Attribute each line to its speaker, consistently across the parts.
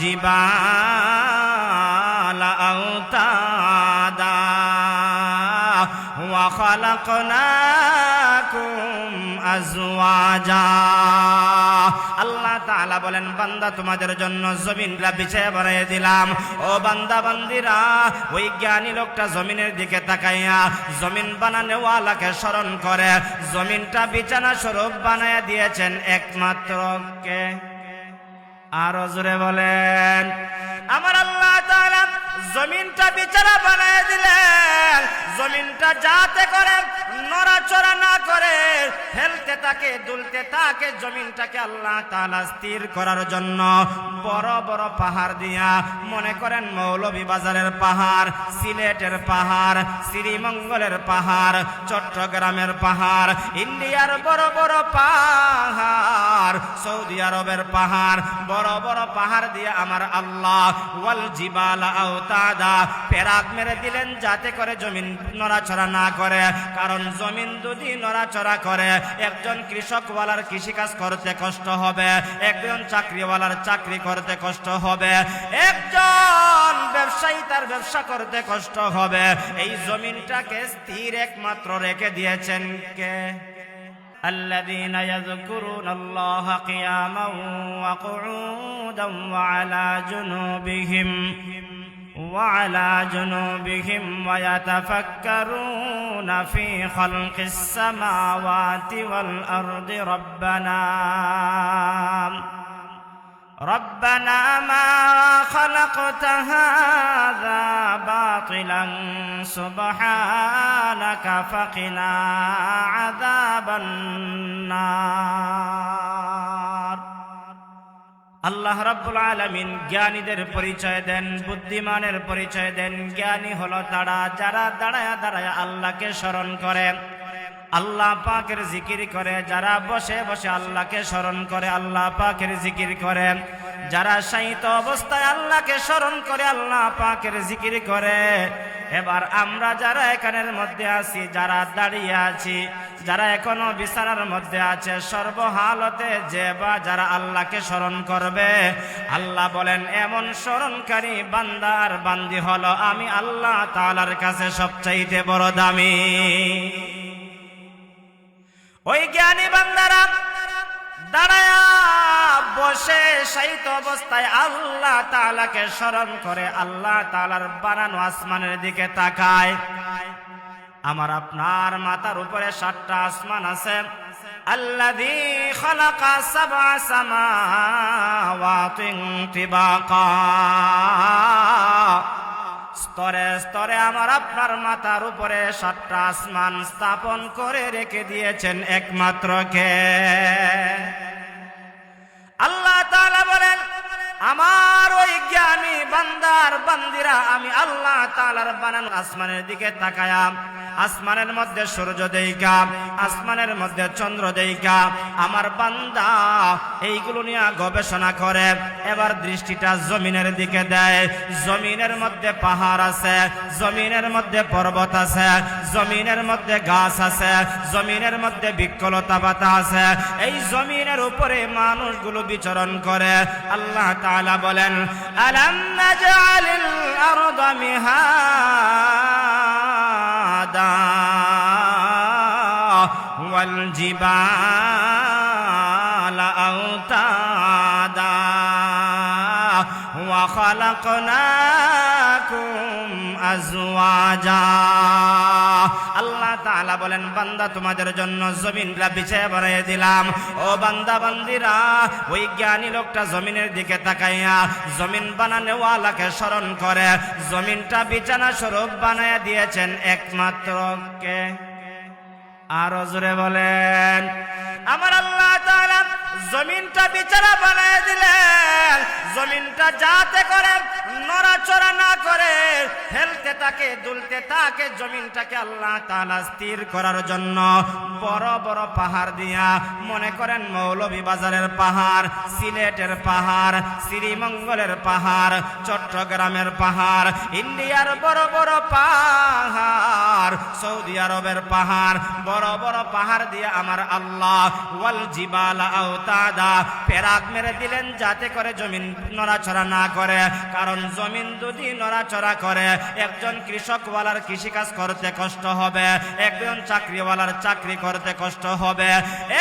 Speaker 1: জিবালা আওতাদা ওয়া খালাকনাকুম আজওয়াজা। আল্লাহ তাআলা বলেন, বান্দা তোমাদের জন্য জমিনটা বিছায়া বানিয়ে দিলাম। ও বান্দা বান্দিরা, ওই জ্ঞানী লোকটা জমিনের দিকে তাকাইয়া জমিন বানানোওয়ালাকে স্মরণ করে জমিনটা বিছানা স্বরূপ বানায়া দিয়েছেন একমাত্র কে? আরো জোরে বলেন। আমার আল্লাহ তাআলা জমিনটা বিছানা বানায় দিলেন, জমিনটা যাতে করে নড়াচড়া না করে, ফেলতে থাকে দুলতে থাকে। জমিনটাকে আল্লাহ তাআলা স্থির করার জন্য বড় বড় পাহাড় দিয়া, মনে করেন মৌলভীবাজারের পাহাড়, সিলেটের পাহাড়, শ্রীমঙ্গলের পাহাড়, চট্টগ্রামের পাহাড়, ইন্ডিয়ার বড় বড় পাহাড়, সৌদি আরবের পাহাড়, বড় বড় পাহাড় দিয়ে আমার আল্লাহ ওয়াল জিবালা আওতাদা পেরাক মেরে দিলেন যাতে করে জমিন নড়াচড়া না করে। কারণ জমিন যদি নড়াচড়া করে, একজন কৃষকওয়ালার কৃষিকাজ করতে কষ্ট হবে, একজন চাকরিওয়ালার চাকরি করতে কষ্ট হবে, একজন ব্যবসায়ী তার ব্যবসা করতে কষ্ট হবে। এই জমিনটাকে স্থির একমাত্র রেখে দিয়েছেন কে? الذين يذكرون الله قياما وقعودا وعلى جنوبهم ويتفكرون في خلق السماوات والأرض ربنا ما خلقت هذا باطلا سبحانك فقنا عذاب النار। আল্লাহ রাব্বুল আলামিন জ্ঞানীদের পরিচয় দেন, বুদ্ধিমানের পরিচয় দেন। জ্ঞানী হলো তারা যারা দাঁড়ায়া দাঁড়ায়া আল্লাহকে স্মরণ করে, আল্লাহ পাকের জিকির করে। যারা বসে বসে আল্লাহকে স্মরণ করে, আল্লাহ পাকের জিকির করে। যারা শায়িত অবস্থায় আল্লাহকে স্মরণ করে, আল্লাহ পাকের জিকির করে। এবার আমরা যারা এখানের মধ্যে আছি, যারা দাঁড়িয়ে আছি, যারা এখনো বিছানার মধ্যে আছে, সর্বহালতে যে বা যারা আল্লাহকে স্মরণ করবে, আল্লাহ বলেন এমন স্মরণকারী বান্দার বান্দি হলো আমি আল্লাহ তাআলার কাছে সবচাইতে বড় দামি। ওই জ্ঞানী বান্দারা দাঁড়ায়া বসে শায়িত অবস্থায় আল্লাহ তাআলাকে স্মরণ করে, আল্লাহ তাআলার বানানো আসমানের দিকে তাকায়। আমার আপনার মাথার উপরে 7টা আসমান আছে। আল্লাযী খালাকা সাবআ সামাওয়াতিন তিবাকা, স্তরে স্তরে আমার আপনার মাথার উপরে 7টা আসমান স্থাপন করে রেখে দিয়েছেন একমাত্র কে? আল্লাহ তাআলা বলেন, আমার ওই জ্ঞানী বান্দার বান্দিরা আমি আল্লাহ তাআলার বানানো আসমানের দিকে তাকায়া, আসমানের মধ্যে সূর্য দেইকা, আসমানের মধ্যে চন্দ্র দেইকা আমার বান্দা এইগুলো নিয়ে গবেষণা করে। এবার দৃষ্টিটা জমিনের দিকে দেয়। জমিনের মধ্যে পাহাড় আছে, জমিনের মধ্যে পর্বত আছে, জমিনের মধ্যে গাছ আছে, জমিনের মধ্যে বৃক্ষলতা পাতা আছে। এই জমিনের উপরে মানুষগুলো বিচরণ করে। আল্লাহ তাআলা বলেন, আলাম নাজআলিল আরদা মিহাদা ওয়াল জিবালা আওতাদা ওয়া খালাকনাকুম আজওয়াজা। আল্লাহ তাআলা বলেন, বান্দা তোমাদের জন্য জমিনটা বিছায়া বানিয়ে দিলাম। ও বান্দা বান্দিরা, ওই জ্ঞানী লোকটা জমিনের দিকে তাকাইয়া জমিন বানানোওয়ালাকে স্মরণ করে জমিনটা বিছানা স্বরূপ বানায়া দিয়েছেন একমাত্র কে? আরো জোরে বলেন। আমার আল্লাহ তাআলা জমিনটা বিছানা বানায় দিলেন, জমিনটা যাতে করে নড়াচড়া না করে, ফেলতে থাকে দুলতে থাকে। জমিনটাকে আল্লাহ তাআলা স্থির করার জন্য বড় বড় পাহাড় দিয়া, মনে করেন মৌলভীবাজারের পাহাড়, সিলেটের পাহাড়, শ্রীমঙ্গলের পাহাড়, চট্টগ্রামের পাহাড়, ইন্ডিয়ার বড় বড় পাহাড়, সৌদি আরবের পাহাড়, বড় বড় পাহাড় দিয়ে আমার আল্লাহ ওয়াল জিবালা আওতা আওতাদা, ফেরাক মেরে দিলেন যাতে করে জমিন নড়াচড়া না করে। কারণ জমিন যদি নড়াচড়া করে একজন কৃষকওয়ালার কৃষিকাজ করতে কষ্ট হবে, একজন চাকরিওয়ালার চাকরি করতে কষ্ট হবে,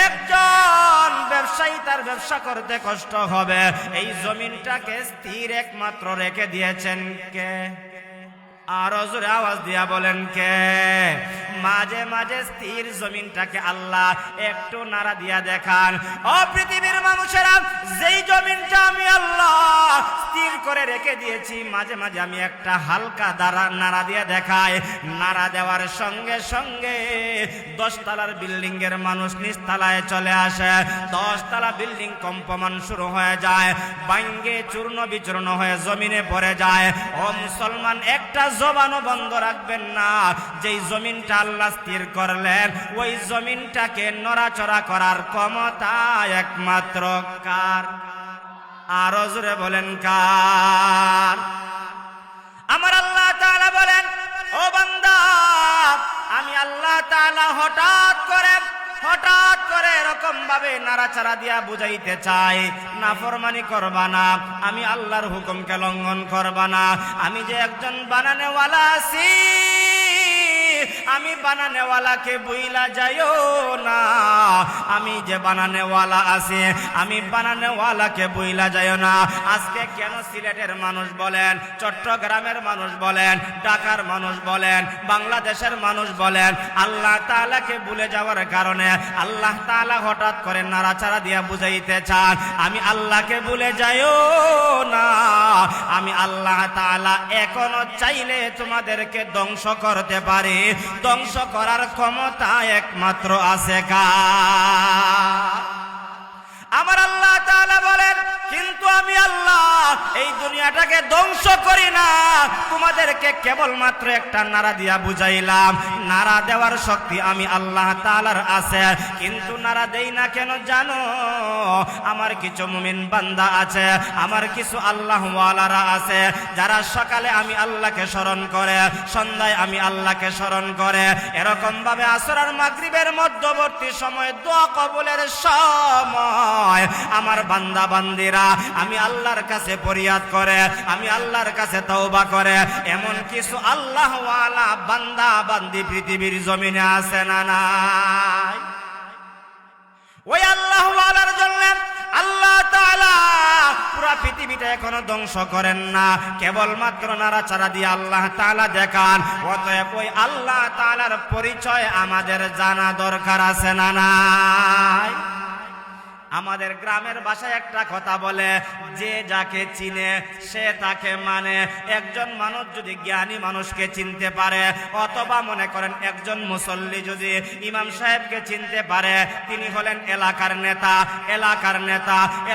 Speaker 1: একজন ব্যবসায়ী তার ব্যবসা করতে কষ্ট হবে। এই জমিনটাকে স্থির একমাত্র রেখে দিয়েছেন কে? আরো জোরে আওয়াজ দিয়া বলেন কে? মাঝে মাঝে স্থির জমিনটাকে আল্লাহ একটু নাড়া দিয়া দেখান। ও পৃথিবীর মানুষেরা, যেই জমিনটা আমি আল্লাহ স্থির করে রেখে দিয়েছি, মাঝে মাঝে আমি একটা হালকা নাড়া দিয়ে দেখাই। নাড়া দেওয়ার সঙ্গে সঙ্গে 10 তলার বিল্ডিং এর মানুষ নিচ তলায় চলে আসে। 10 তলা বিল্ডিং কম্পমান শুরু হয়ে যায়, ভাঙ্গে চূর্ণ বিচূর্ণ হয়ে জমিনে পড়ে যায়। ও মুসলমান, একটা জবানও বন্ধ রাখবেন না। যেই জমিনটা আল্লাহ স্থির করলেন, ওই জমিনটাকে নড়াচড়া করার ক্ষমতা একমাত্র কার? আরো জোরে বলেন কার? আমার আল্লাহ তাআলা বলেন, ও বান্দা, আমি আল্লাহ তাআলা হঠাৎ করে এরকম ভাবে নাড়াচাড়া দিয়া বুঝাইতে চাই, নাফরমানি করবা না, আমি আল্লাহর হুকুমকে লঙ্ঘন করবা না। আমি যে একজন বানানেওয়ালা আছি, আমি বানানেওয়ালাকে বুইলা যাইও না। আমি যে বানানেওয়ালা আছি, আমি বানানেওয়ালাকে বুইলা যাইও না। আজকে কেন সিলেটের মানুষ বলেন, চট্টগ্রামের মানুষ বলেন, ঢাকার মানুষ বলেন, বাংলাদেশের মানুষ বলেন, আল্লাহ তাআলাকে ভুলে যাওয়ার কারণে আল্লাহ তাআলা হঠাৎ করে নাড়াচাড়া দিয়া বুঝাইতে চান, আমি আল্লাহকে ভুলে যাইও না। আমি আল্লাহ তাআলা এখনো চাইলে তোমাদেরকে ধ্বংস করতে পারি। ধ্বংস করার ক্ষমতা একমাত্র আছে কার? আমার আল্লাহ তাআলা বলেন, কিন্তু আমি আল্লাহ এই দুনিয়াটাকে ধ্বংস করি না, তোমাদেরকে কেবলমাত্র একটা নাড়া দিয়া বুঝাইলাম। নাড়া দেওয়ার শক্তি আমি আল্লাহ তাআলার আছে, কিন্তু নাড়া দেই না কেন জানো? আমার কিছু মুমিন বান্দা আছে, আমার কিছু আল্লাহওয়ালারা আছে, যারা সকালে আমি আল্লাহকে স্মরণ করে, সন্ধ্যায় আমি আল্লাহকে স্মরণ করে, এরকম ভাবে আসর আর মাগরিবের মধ্যবর্তী সময় দোয়া কবুলের সময় আমার বান্দা বান্দিরা আমি আল্লাহর কাছে ফরিয়াদ করে, আমি আল্লাহর কাছে তওবা করে। এমন কিছু আল্লাহওয়ালা বান্দা বান্দি পৃথিবীর জমিনে আছে না নাই? ওই আল্লাহওয়ালার জন্য আল্লাহ তাআলা পুরা পৃথিবীটা এখনো ধ্বংস করেন না, কেবলমাত্র নাড়াচাড়া দিয়ে আল্লাহ তাআলা দেখান। অতএব ওই আল্লাহ তাআলার পরিচয় আমাদের জানা দরকার আছে না নাই? আমাদের গ্রামের ভাষায় একটা কথা বলে, যে যাকে চিনে সে তাকে মানে। একজন মানুষ যদি জ্ঞানী মানুষকে চিনতে পারে, অথবা মনে করেন একজন মুসল্লি যদি ইমাম সাহেবকে চিনতে পারে, তিনি হলেন এলাকার নেতা।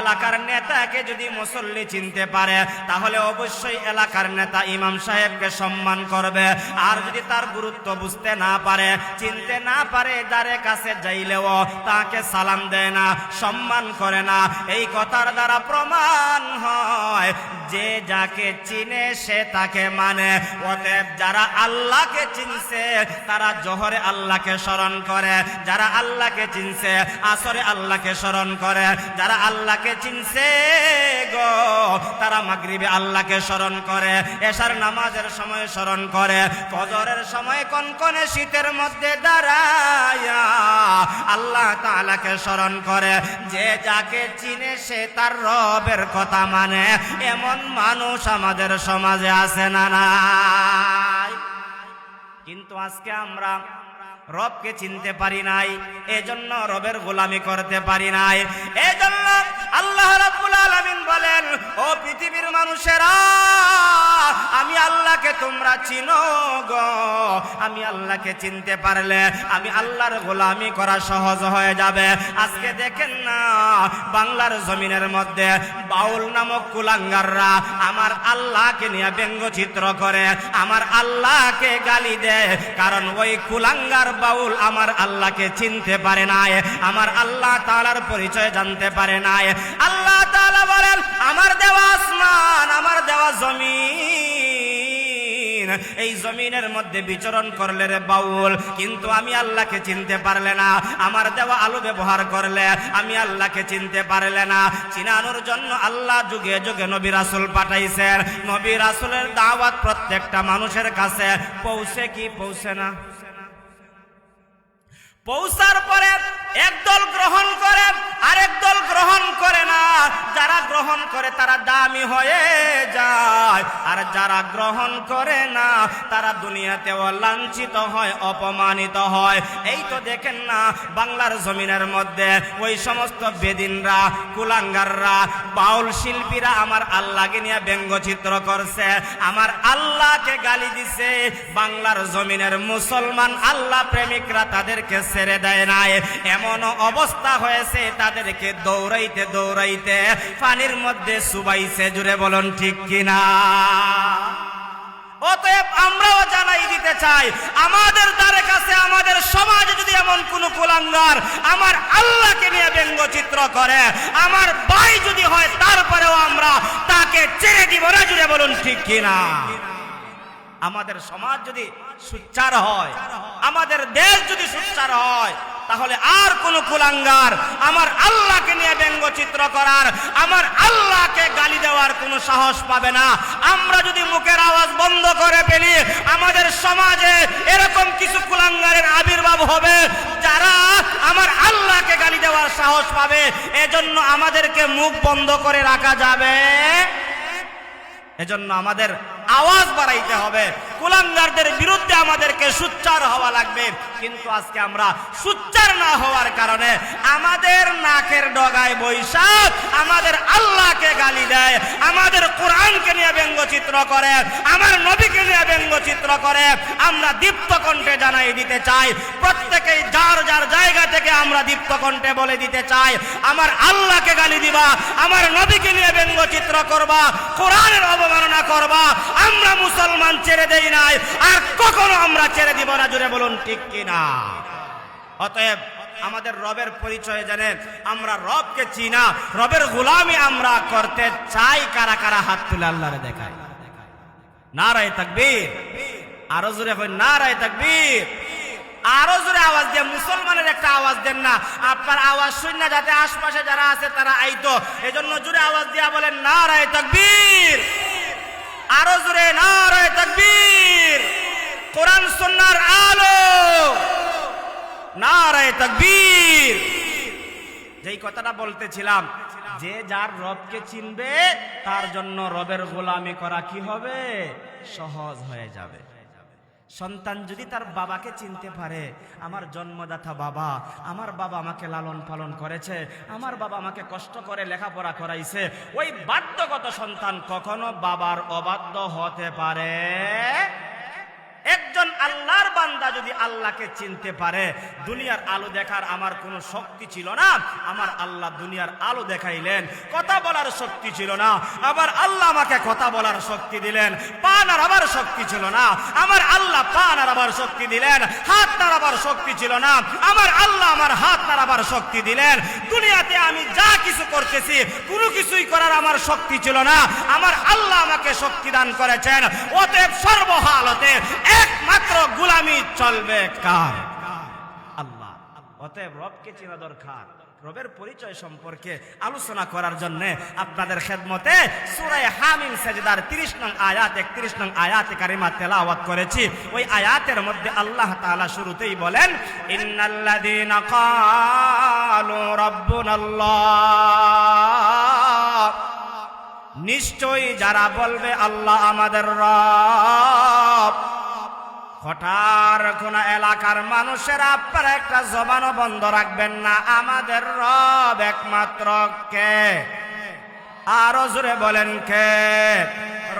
Speaker 1: এলাকার নেতাকে যদি মুসল্লি চিনতে পারে, তাহলে অবশ্যই এলাকার নেতা ইমাম সাহেবকে সম্মান করবে। আর যদি তার গুরুত্ব বুঝতে না পারে, চিনতে না পারে, যারে কাছে যাইলেও তাকে সালাম দেয় না, সম্মান করে না। এই কথার দ্বারা প্রমাণ হয় যে যাকে চিনে সে তাকে মানে। অতএব যারা আল্লাহকে চিনছে তারা জোহরে আল্লাহকে স্মরণ করে, যারা আল্লাহকে চিনছে আসরে আল্লাহকে স্মরণ করে, যারা আল্লাহকে চিনছে গো তারা মাগরিবে আল্লাহকে স্মরণ করে, এশার নামাজের সময় স্মরণ করে, ফজরের সময় কনকনে শীতের মধ্যে দাঁড়ায়া আল্লাহ তাআলাকে স্মরণ করে। যে যাকে চিনে সে তার রবের কথা মানে। এমন মানুষ আমাদের সমাজে আছে না নাই? কিন্তু আজকে আমরা রবকে চিনতে পারি নাই, এজন্য রবের গোলামি করতে পারি নাই। এজন্য আল্লাহ রাব্বুল আলামিন বলেন, ও পৃথিবীর মানুষেরা, আমি আল্লাহকে তোমরা চিনো গো। আমি আল্লাহকে চিনতে পারলে আমি আল্লাহর গোলামি করা সহজ হয়ে যাবে। আজকে দেখেন না, বাংলার জমিনের মধ্যে বাউল নামক কুলাঙ্গাররা আমার আল্লাহকে নিয়ে ব্যঙ্গচিত্র করে, আমার আল্লাহকে গালি দেয়। কারণ ওই কুলাঙ্গার বাউল আমার আল্লাহকে চিনতে পারে নাই, আমার আল্লাহ তাআলার পরিচয় জানতে পারে নাই। আল্লাহ তাআলা বলেন, আমার দেওয়া আসমান, আমার দেওয়া জমিন, এই জমিনের মধ্যে বিচরণ করলে রে বাউল, কিন্তু আমি আল্লাহকে চিনতে পারলে না। আমার দেওয়া আলো ব্যবহার করলে আমি আল্লাহকে চিনতে পারলে না। চিনানোর জন্য আল্লাহ যুগে যুগে নবী রাসূল পাঠাইছেন। নবী রাসূলের দাওয়াত প্রত্যেকটা মানুষের কাছে পৌঁছে কি পৌঁছে না? পৌঁছার পরে একদল গ্রহণ করে, আরেক দল গ্রহণ করে না। যারা গ্রহণ করে তারা দামি হয়ে যায়, আর যারা গ্রহণ করে না তারা দুনিয়াতেও লাঞ্ছিত হয়, অপমানিত হয়। এই তো দেখেন না বাংলার জমিনের মধ্যে ওই সমস্ত বেদিনরা, কুলাঙ্গাররা, বাউল শিল্পীরা আমার আল্লাহকে নিয়ে ব্যঙ্গচিত্র করছে, আমার আল্লাহকে গালি দিছে। বাংলার জমিনের মুসলমান আল্লাহ প্রেমিকরা তাদেরকে ছেড়ে দেয় নাই। এমন অবস্থা হয়েছে তাদেরকে দৌড়াইতে দৌড়াইতে পানির মধ্যে চুবাইছে। জুড়ে বলুন ঠিক কিনা? অতএব আমরাও জানাই দিতে চাই, আমাদের দ্বারে কাছে আমাদের সমাজে যদি এমন কোন কুলাঙ্গার আমার আল্লাহকে নিয়ে ব্যঙ্গচিত্র করে, আমার ভাই যদি হয়, তারপরেও আমরা তাকে ছেড়ে দিব না। জুড়ে বলুন ঠিক কিনা? আমাদের সমাজ যদি সুচ্চার হয়, আমাদের দেশ যদি সুচ্চার হয়, তাহলে আর কোন কুলাঙ্গার আমার আল্লাহকে নিয়ে ব্যঙ্গচিত্র করার, আমার আল্লাহকে গালি দেওয়ার কোন সাহস পাবে না। আমরা যদি মুখের আওয়াজ বন্ধ করে ফেলি, আমাদের সমাজে এরকম কিছু কুলাঙ্গারের আবির্ভাব হবে যারা আমার আল্লাহকে গালি দেওয়ার সাহস পাবে। এজন্য আমাদেরকে মুখ বন্ধ করে রাখা যাবে, এজন্য আমাদের আওয়াজ বাড়াইতে হবে। কুলাঙ্গারদের বিরুদ্ধে আমাদেরকে সুচ্চার হওয়া লাগবে। কিন্তু আজকে আমরা সুচ্চার না হওয়ার কারণে আমাদের নাকের ডগায় বৈশাখ আমাদের আল্লাহকে গালি দেয়, আমাদের কোরআনকে নিয়ে ব্যঙ্গচিত্র করে, আমার নবীকে নিয়ে ব্যঙ্গচিত্র করে। আমরা দীপ্ত কণ্ঠে জানাই দিতে চাই, প্রত্যেকেই যার যার জায়গা থেকে আমরা দীপ্ত কণ্ঠে বলে দিতে চাই, আমার আল্লাহকে গালি দিবা, আমার নবীকে নিয়ে ব্যঙ্গচিত্র করবা, কোরআনের অবমাননা করবা, আমরা মুসলমান ছেড়ে দেই নাই, আর কখনো আমরা ছেড়ে দিব না। জুড়ে বলুন ঠিক কিনা? অতএব আমাদের রবের পরিচয় জানেন, আমরা রবকে চিনা, রবের গোলামি আমরা করতে চাই। কারা কারা হাত তুলে আল্লাহরে দেখায়? নারায়ে তাকবীর! আরো জোরে কই নারায়ে তাকবীর! আরো জোরে আওয়াজ দিয়ে মুসলমানের একটা আওয়াজ দেন না, আপনার আওয়াজ শুনে যাতে আশপাশে যারা আছে তারা আইতো। এজন্য জোরে আওয়াজ দিয়া বলেন নারায়ে তাকবীর! আরো জোরে নারায়ে তাকবীর! কোরআন সুন্নাহর আলো, নারায়ে তাকবীর! যেই কথাটা বলতেছিলাম, যে যার রবকে চিনবে তার জন্য রবের গোলামি করা কি হবে? সহজ হয়ে যাবে। সন্তান যদি তার বাবাকে চিনতে পারে, আমার জন্মদাতা বাবা, আমার বাবা আমাকে লালন পালন করেছে, আমার বাবা আমাকে কষ্ট করে লেখাপড়া করাইছে, ওই বাধ্যগত সন্তান কখনো বাবার অবাধ্য হতে পারে? একজন আল্লাহর বান্দা যদি আল্লাহকে চিনতে পারে, দুনিয়ার আলো দেখার আমার কোনো শক্তি ছিল না, আমার আল্লাহ দুনিয়ার আলো দেখাইলেন। কথা বলার শক্তি ছিল না, আমার আল্লাহ আমাকে কথা বলার শক্তি দিলেন। পা নাড়াবার শক্তি ছিল না, আমার আল্লাহ পা নাড়াবার শক্তি দিলেন। হাত নাড়াবার শক্তি ছিল না, আমার আল্লাহ আমার হাত নাড়াবার শক্তি দিলেন। দুনিয়াতে আমি যা কিছু করতেছি কোনো কিছুই করার আমার শক্তি ছিল না, আমার আল্লাহ আমাকে শক্তি দান করেছেন। অতএব সর্বহালতে একমাত্র গোলামি চলবে কার? আল্লাহ। অতএব রবকে চেনা দরকার। রবের পরিচয় সম্পর্কে আলোচনা করার জন্য আপনাদের খেদমতে সূরা হামিম সাজদার 30 নং আয়াত 31 নং আয়াতে কারিমা তেলাওয়াত করেছি। ওই আয়াতের মধ্যে আল্লাহ তাআলা শুরুতেই বলেন, ইন্নাল্লাযীনা ক্বালু রাব্বুনাল্লাহ, নিশ্চয়ই যারা বলবে আল্লাহ আমাদের রব। হঠাৎ কোন এলাকার মানুষেরা আপনারা একটা জবানও বন্ধ রাখবেন না, আমাদের রব একমাত্র কে? আরো জোরে বলেন কে?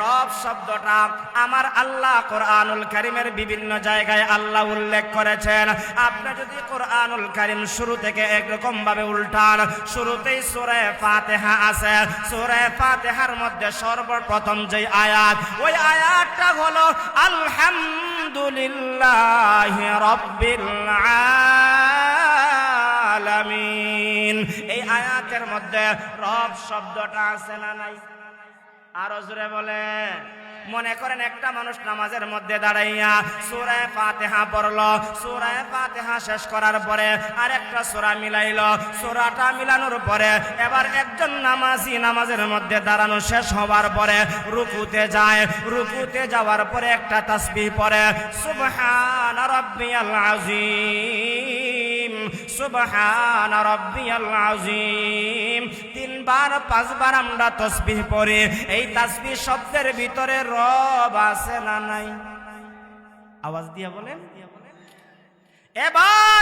Speaker 1: রব শব্দটা আমার আল্লাহ কোরআনুল কারীমের বিভিন্ন জায়গায় আল্লাহ উল্লেখ করেছেন। আপনি যদি কোরআনুল কারীম শুরু থেকে একরকম ভাবে উল্টান, শুরুতেই সূরা ফাতিহা আছে, সূরা ফাতিহার মধ্যে সর্বপ্রথম যে আয়াত, ওই আয়াতটা হলো আলহামদুলিল্লাহি রাব্বিল আলামিন। এই আয়াতের মধ্যে রব শব্দটা আছে না নাই? আরো জোরে বলে মনে করেন একটা মানুষ নামাজের মধ্যে দাঁড়াইয়া সূরা ফাতিহা পড়লো, সূরা ফাতিহা শেষ করার পরে আরেকটা সূরা মিলাইলো, সূরাটা মিলানোর পরে এবার একজন নামাজি নামাজের মধ্যে দাঁড়ানো শেষ হওয়ার পরে রুকুতে যায়, রুকুতে যাওয়ার পরে একটা তাসবিহ পড়ে, সুবহান রাব্বিয়াল আযীম, সুবহান রাব্বিয়াল আযীম। 3 বার 5 বার আমরা তাসবিহ পড়ি। এই তাসবিহ শব্দের ভিতরে রব আছে না নাই? আওয়াজ দিয়ে বলেন। এবার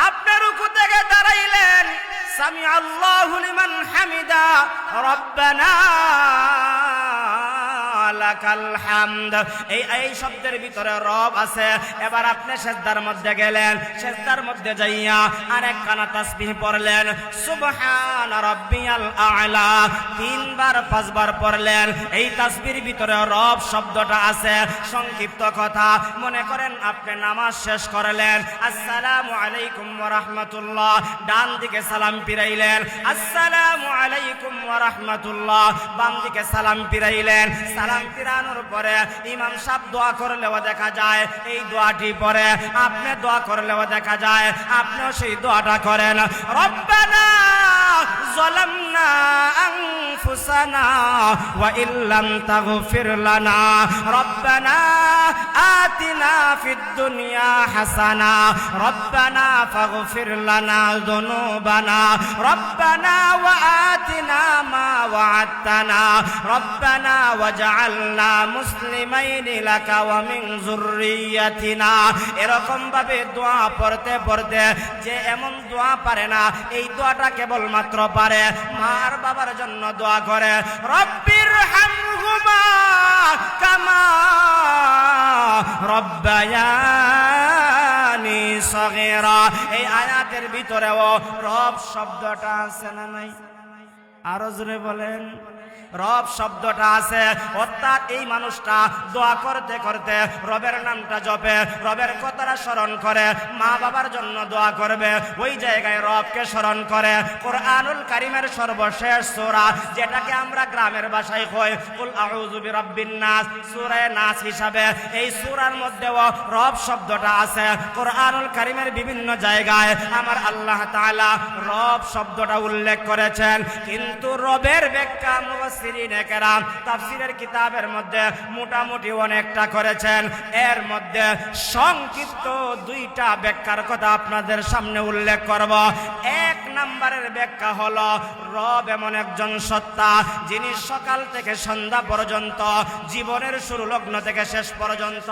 Speaker 1: আপনি রুকু থেকে দাঁড়াইলেন, সামি আল্লাহু লিমান হামিদা, রব্বানা লাকাল হামদ। এই শব্দের ভিতরে রব আছে। এবার আপনি সিজদার মধ্যে গেলেন, সিজদার মধ্যে যাইয়া আরেকখানা তাসবিহ পড়লেন, সুবহান রাব্বিয়াল আ'লা। 3 বার 5 বার পড়লেন। এই তাসবিহর ভিতরে রব শব্দটা আছে। সংক্ষিপ্ত কথা, মনে করেন আপনি নামাজ শেষ করলেন, আসসালামু আলাইকুম ওয়া রাহমাতুল্লাহ, ডান দিকে সালাম ফিরাইলেন, আসসালামু আলাইকুম ওয়া রাহমাতুল্লাহ, বাম দিকে সালাম ফিরাইলেন। সালাম ফিরানোর পরে ইমাম সাহেব দোয়া করলেও দেখা যায় এই দোয়াটি পরে, আপনি দোয়া করলেও দেখা যায় আপনিও সেই দোয়াটা করেন, রব্বানা যালামনা আনফুসানা ওয়া ইল্লাম তাগফির লানা, রব্বানা আতিনা ফিদ দুনিয়া হাসানা, রব্বানা ফাগফির লানা যুনুবানা, রব্বানা ওয়া আতিনা মা ওয়া'আদতানা, রব্বানা ওয়াজআলনা মুসলিমাইনি লাকা ওয়া মিন যুররিয়াতিনা। এরকম ভাবে দোয়া পড়তে পড়তে যে এমন দোয়া পারে না, এই দোয়াটা কেবল মাত্র পারে মা আর বাবার জন্য দোয়া করে, রব্বির হামহুমা কামা রব্বায়ানি সগীরা। এই আয়াতের ভিতরেও রব শব্দটা আছে না নাই? আরো জোরে বলেন। রব শব্দটা আছে। অর্থাৎ এই মানুষটা দোয়া করতে করতে রবের নামটা জপে, রবের কথাটা স্মরণ করে, মা বাবার জন্য দোয়া করবে, ওই জায়গায় রবকে স্মরণ করে। কোরআনুল কারীমের সর্বশেষ সূরা, যেটাকে আমরা গ্রামের ভাষায় কই কুল আউযু বিরাব্বিন নাস, সূরা নাস হিসাবে এই সূরার মধ্যেও রব শব্দটা আছে। কোরআনুল কারীমের বিভিন্ন জায়গায় আমার আল্লাহ তাআলা রব শব্দটা উল্লেখ করেছেন, কিন্তু রবের ব্যাখ্যা মুফাসসিরিনে কেরাম তাফসীরের কিতাবের মধ্যে মোটামুটি অনেকটা করেছেন। এর মধ্যে সংক্ষিপ্ত 2টা ব্যাখ্যার কথা আপনাদের সামনে উল্লেখ করব। 1 নম্বরের ব্যাখ্যা হলো রব এমন একজন সত্তা যিনি সকাল থেকে সন্ধ্যা পর্যন্ত, জীবনের শুরু লগ্ন থেকে শেষ পর্যন্ত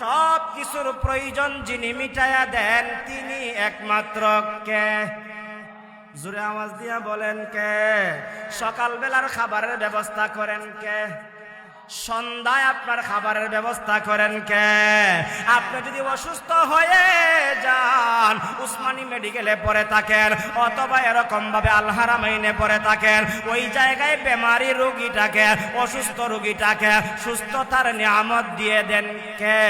Speaker 1: সব কিছুর প্রয়োজন যিনি মিটাইয়া দেন, তিনি একমাত্র কে? জোরে আওয়াজ দিয়া বলেন কে? সকাল বেলার খাবারের ব্যবস্থা করেন কে? সন্ধ্যায় আপনার খাবারের ব্যবস্থা করেন কে? আপনি যদি অসুস্থ হয়ে যান, উসমানী মেডিকেলে পড়ে থাকেন অথবা এরকম ভাবে আল হারামাইনে পড়ে থাকেন, ওই জায়গায় বেমারি রোগীটাকে, অসুস্থ রোগীটাকে সুস্থতার নিয়ামত দিয়ে দেন কে?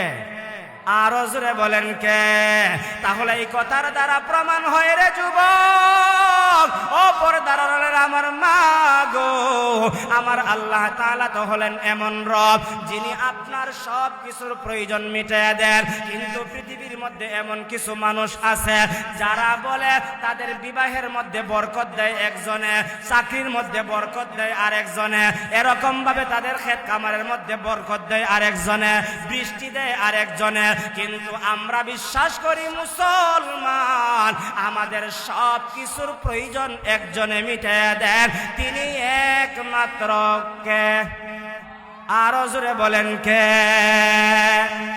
Speaker 1: আরো জোরে বলেন কে? তাহলে এই কথার দ্বারা প্রমাণ হয় রে যুবক, ও পর্দার আমার মা গো, আমার আল্লাহ তাআলা তো হলেন এমন রব যিনি আপনার সব কিছুর প্রয়োজন মিটিয়ে দেন। কিন্তু পৃথিবীর মধ্যে এমন কিছু মানুষ আছে যারা বলে তাদের বিবাহের মধ্যে বরকত দেয় একজনে, চাকরির মধ্যে বরকত দেয় আরেকজনে, এরকম ভাবে তাদের ক্ষেত খামারের মধ্যে বরকত দেয় আরেকজনে, বৃষ্টি দেয় আরেকজনে। কিন্তু আমরা বিশ্বাস করি মুসলমান, আমাদের সব কিছুর প্রয়োজন একজনে মিটিয়ে দেন, তিনি একমাত্র কে? আরো জোরে বলেন কে?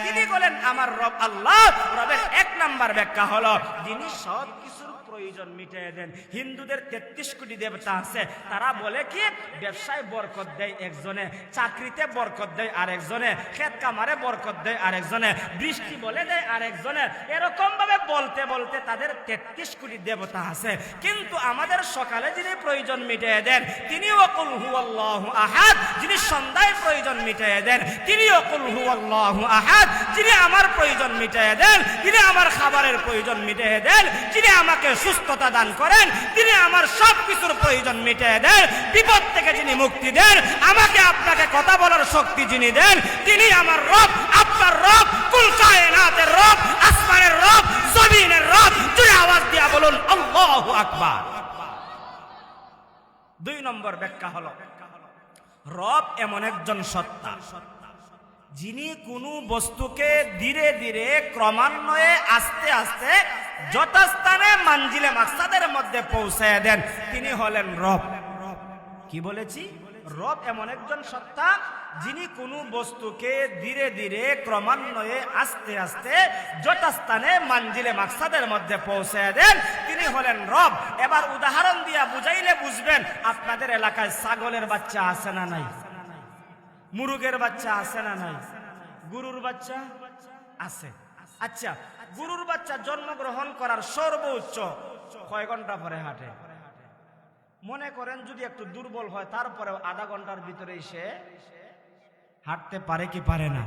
Speaker 1: তিনি বলেন আমার রব আল্লাহ। রবের 1 নাম্বার ব্যাখ্যা হলো যিনি সব কিছুর প্রয়োজন মিটিয়ে দেন। হিন্দুদের 33 কোটি দেবতা আছে, তারা বলে কি ব্যবসায় বরকত দেয় একজনে, চাকরিতে বরকত দেয় আরেকজনে, ক্ষেত কামারে বরকত দেয় আরেকজনে, বৃষ্টি বলে দেয় আরেকজনে। এরকম ভাবে বলতে বলতে তাদের 33 কোটি দেবতা আছে। কিন্তু আমাদের সকালে যিনি প্রয়োজন মিটিয়ে দেন তিনিও কুল হুয়াল্লাহু আহাদ, যিনি সন্ধ্যায় প্রয়োজন মিটিয়ে দেন তিনিও কুল হুয়াল্লাহু আহাদ, যিনি আমার প্রয়োজন মিটিয়ে দেন, যিনি আমার খাবারের প্রয়োজন মিটিয়ে দেন, যিনি আমাকে সুস্থতা দান করেন, তিনি আমার সব কিছুর প্রয়োজন মিটিয়ে দেন, বিপদ থেকে যিনি মুক্তি দেন, আমাকে আপনাকে কথা বলার শক্তি যিনি দেন, তিনি আমার রব, আপনার রব, কুল কায়নাতের রব, আসমানের রব, জমিনের রব। জোরে আওয়াজ দিয়া বলুন আল্লাহু আকবার। 2 নম্বর ব্যাখ্যা হলো, রব এমন একজন সত্তা যিনি কোনো বস্তুকে ধীরে ধীরে ক্রমান্বয়ে আস্তে আস্তে যথাস্থানে মানজিলে মাকসাদের মধ্যে পৌঁছায় দেন, তিনি হলেন রব। কি বলেছি? রব এমন একজন সত্তা যিনি কোনো বস্তুকে ধীরে ধীরে ক্রমান্বয়ে আস্তে আস্তে যথাস্থানে মানজিলে মাকসাদের মধ্যে পৌঁছায় দেন, তিনি হলেন রব। এবার উদাহরণ দিয়া বুঝাইলে বুঝবেন। আপনাদের এলাকায় ছাগলের বাচ্চা আছে না নাই? মুরগের বাচ্চা আছে না নাই? গরুর বাচ্চা আছে। আচ্ছা, গরুর বাচ্চা জন্মগ্রহণ করার সর্বোচ্চ কয় ঘন্টা পরে হাঁটে? মনে করেন যদি একটু দুর্বল হয় তারপরেও আধা ঘন্টার ভিতরে সে হাঁটতে পারে কি পারে না?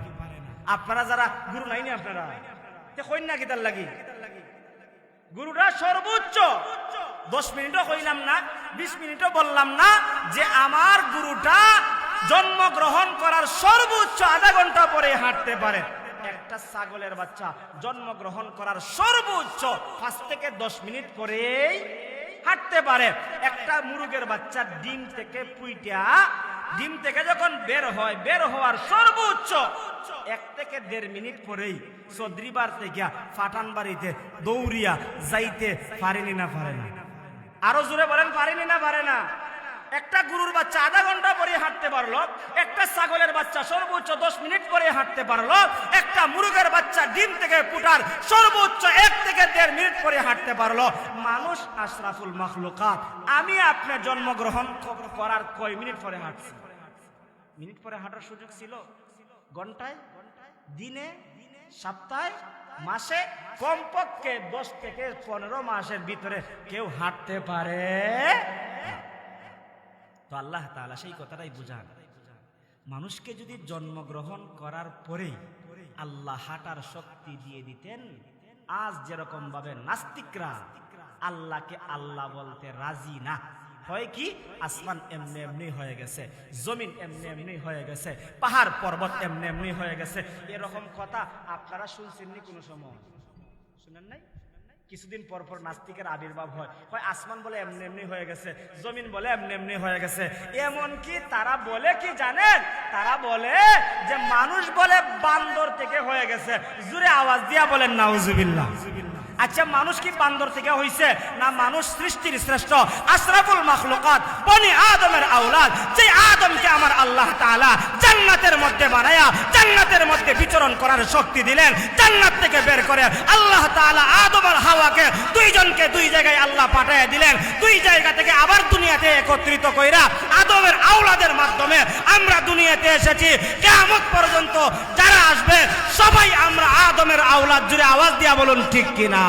Speaker 1: আপনারা যারা গরু নাইনি আপনারা কন্যা কি তার লাগি গরুটা সর্বোচ্চ 10 মিনিটও কইলাম না, 20 মিনিটও বললাম না, যে আমার গরুটা জন্মগ্রহণ করার সর্বোচ্চ আধা ঘন্টা পরে হাঁটতে পারে। একটা ছাগলের বাচ্চা জন্মগ্রহণ করার সর্বোচ্চ 5 থেকে 10 মিনিট পরেই হাঁটতে পারে। একটা মুরগের বাচ্চা ডিম থেকে পুইটা, ডিম থেকে যখন বের হয়, বের হওয়ার সর্বোচ্চ 1 থেকে 1.5 মিনিট পরেই চৌধুরীবার থেকে ফাটানবাড়িতে দৌড়িয়া যাইতে পারেনি না পারে না? আরো জোরে বলেন, পারেনি না পারে না? একটা গরুর বাচ্চা আধা ঘন্টা পরে হাঁটতে পারলো, একটা ছাগলের বাচ্চা সর্বোচ্চ 10 মিনিট পরে হাঁটতে পারলো, একটা মুরগের বাচ্চা ডিম থেকে ফুটার সর্বোচ্চ 1 থেকে 1.5 মিনিট পরে হাঁটতে পারলো। মানুষ আশরাফুল মাখলুকাত, আমি আপনি জন্মগ্রহণ করার কয় মিনিট পরে হাঁটছি? মিনিট পরে হাঁটার সুযোগ ছিল? ঘন্টায়, দিনে, সপ্তাহে, মাসে? কমপক্ষে 10 থেকে 15 মাসের ভিতরে কেউ হাঁটতে পারে। তো আল্লাহ তাআলা সেই কথাটাই বুঝান, মানুষকে যদি জন্মগ্রহণ করার পরে আল্লাহ হাঁটার শক্তি দিয়ে দিতেন, আজ যেরকম ভাবে নাস্তিকরা আল্লাহকে আল্লাহ বলতে রাজি না, হয় কি আসমান এমনি এমনি হয়ে গেছে, জমিন এমনি এমনি হয়ে গেছে, পাহাড় পর্বত এমনি এমনি হয়ে গেছে, এরকম কথা আপনারা শুনছেননি? কোনো সময় শুনেন নাই? কিছুদিন পর পর নাস্তিকের আবির্ভাব হয়, আসমান বলে এমনি এমনি হয়ে গেছে, জমিন বলে এমনি এমনি হয়ে গেছে। এমন কি তারা বলে কি জানেন? তারা বলে যে মানুষ বলে বান্দর থেকে হয়ে গেছে। জোরে আওয়াজ দিয়া বলেন নাউজুবিল্লাহ। আচ্ছা, মানুষ কি বান্দর থেকে হইছে? না, মানুষ সৃষ্টির শ্রেষ্ঠ, আশরাফুল মাখলুকাত, বনি আদমের আওলাদ। যে আদমকে আমার আল্লাহ তাআলা জান্নাতের মধ্যে বানায়া জান্নাতের মধ্যে বিচরণ করার শক্তি দিলেন, জান্নাত থেকে বের করে আল্লাহ তাআলা আদম আর হাওয়াকে দুইজনকে দুই জায়গায় আল্লাহ পাঠায় দিলেন। 2 জায়গা থেকে আবার দুনিয়াতে একত্রিত কইরা আদমের আওলাদের মাধ্যমে আমরা দুনিয়াতে এসেছি। কিয়ামত পর্যন্ত যারা আসবে সবাই আমরা আদমের আওলাদ। জুড়ে আওয়াজ দিয়া বলুন ঠিক কিনা?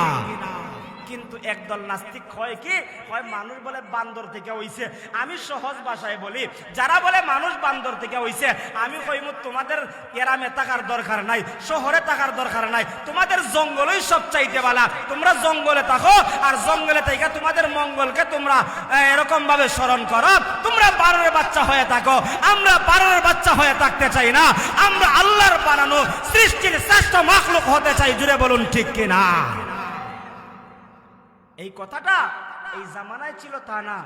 Speaker 1: কিন্তু একদল নাস্তিক হয় কি, হয় মানুষ বলে বান্দর থেকে হইছে। আমি সহজ ভাষায় বলি, যারা বলে মানুষ বান্দর থেকে হইছে, আমি কইমু তোমাদের গ্রামে থাকার দরকার নাই, শহরে থাকার দরকার নাই, তোমাদের জঙ্গলই সব চাইতে বালা। তোমরা জঙ্গলে থাকো, আর জঙ্গলে থেকে তোমাদের মঙ্গলকে তোমরা এরকম ভাবে স্মরণ করো। তোমরা বানরের বাচ্চা হয়ে থাকো, আমরা বানরের বাচ্চা হয়ে থাকতে চাই না, আমরা আল্লাহর বানানো সৃষ্টির শ্রেষ্ঠ মাখলুক হতে চাই। জুড়ে বলুন ঠিক কিনা? এই কথাটা এই জামানায় ছিল তা না,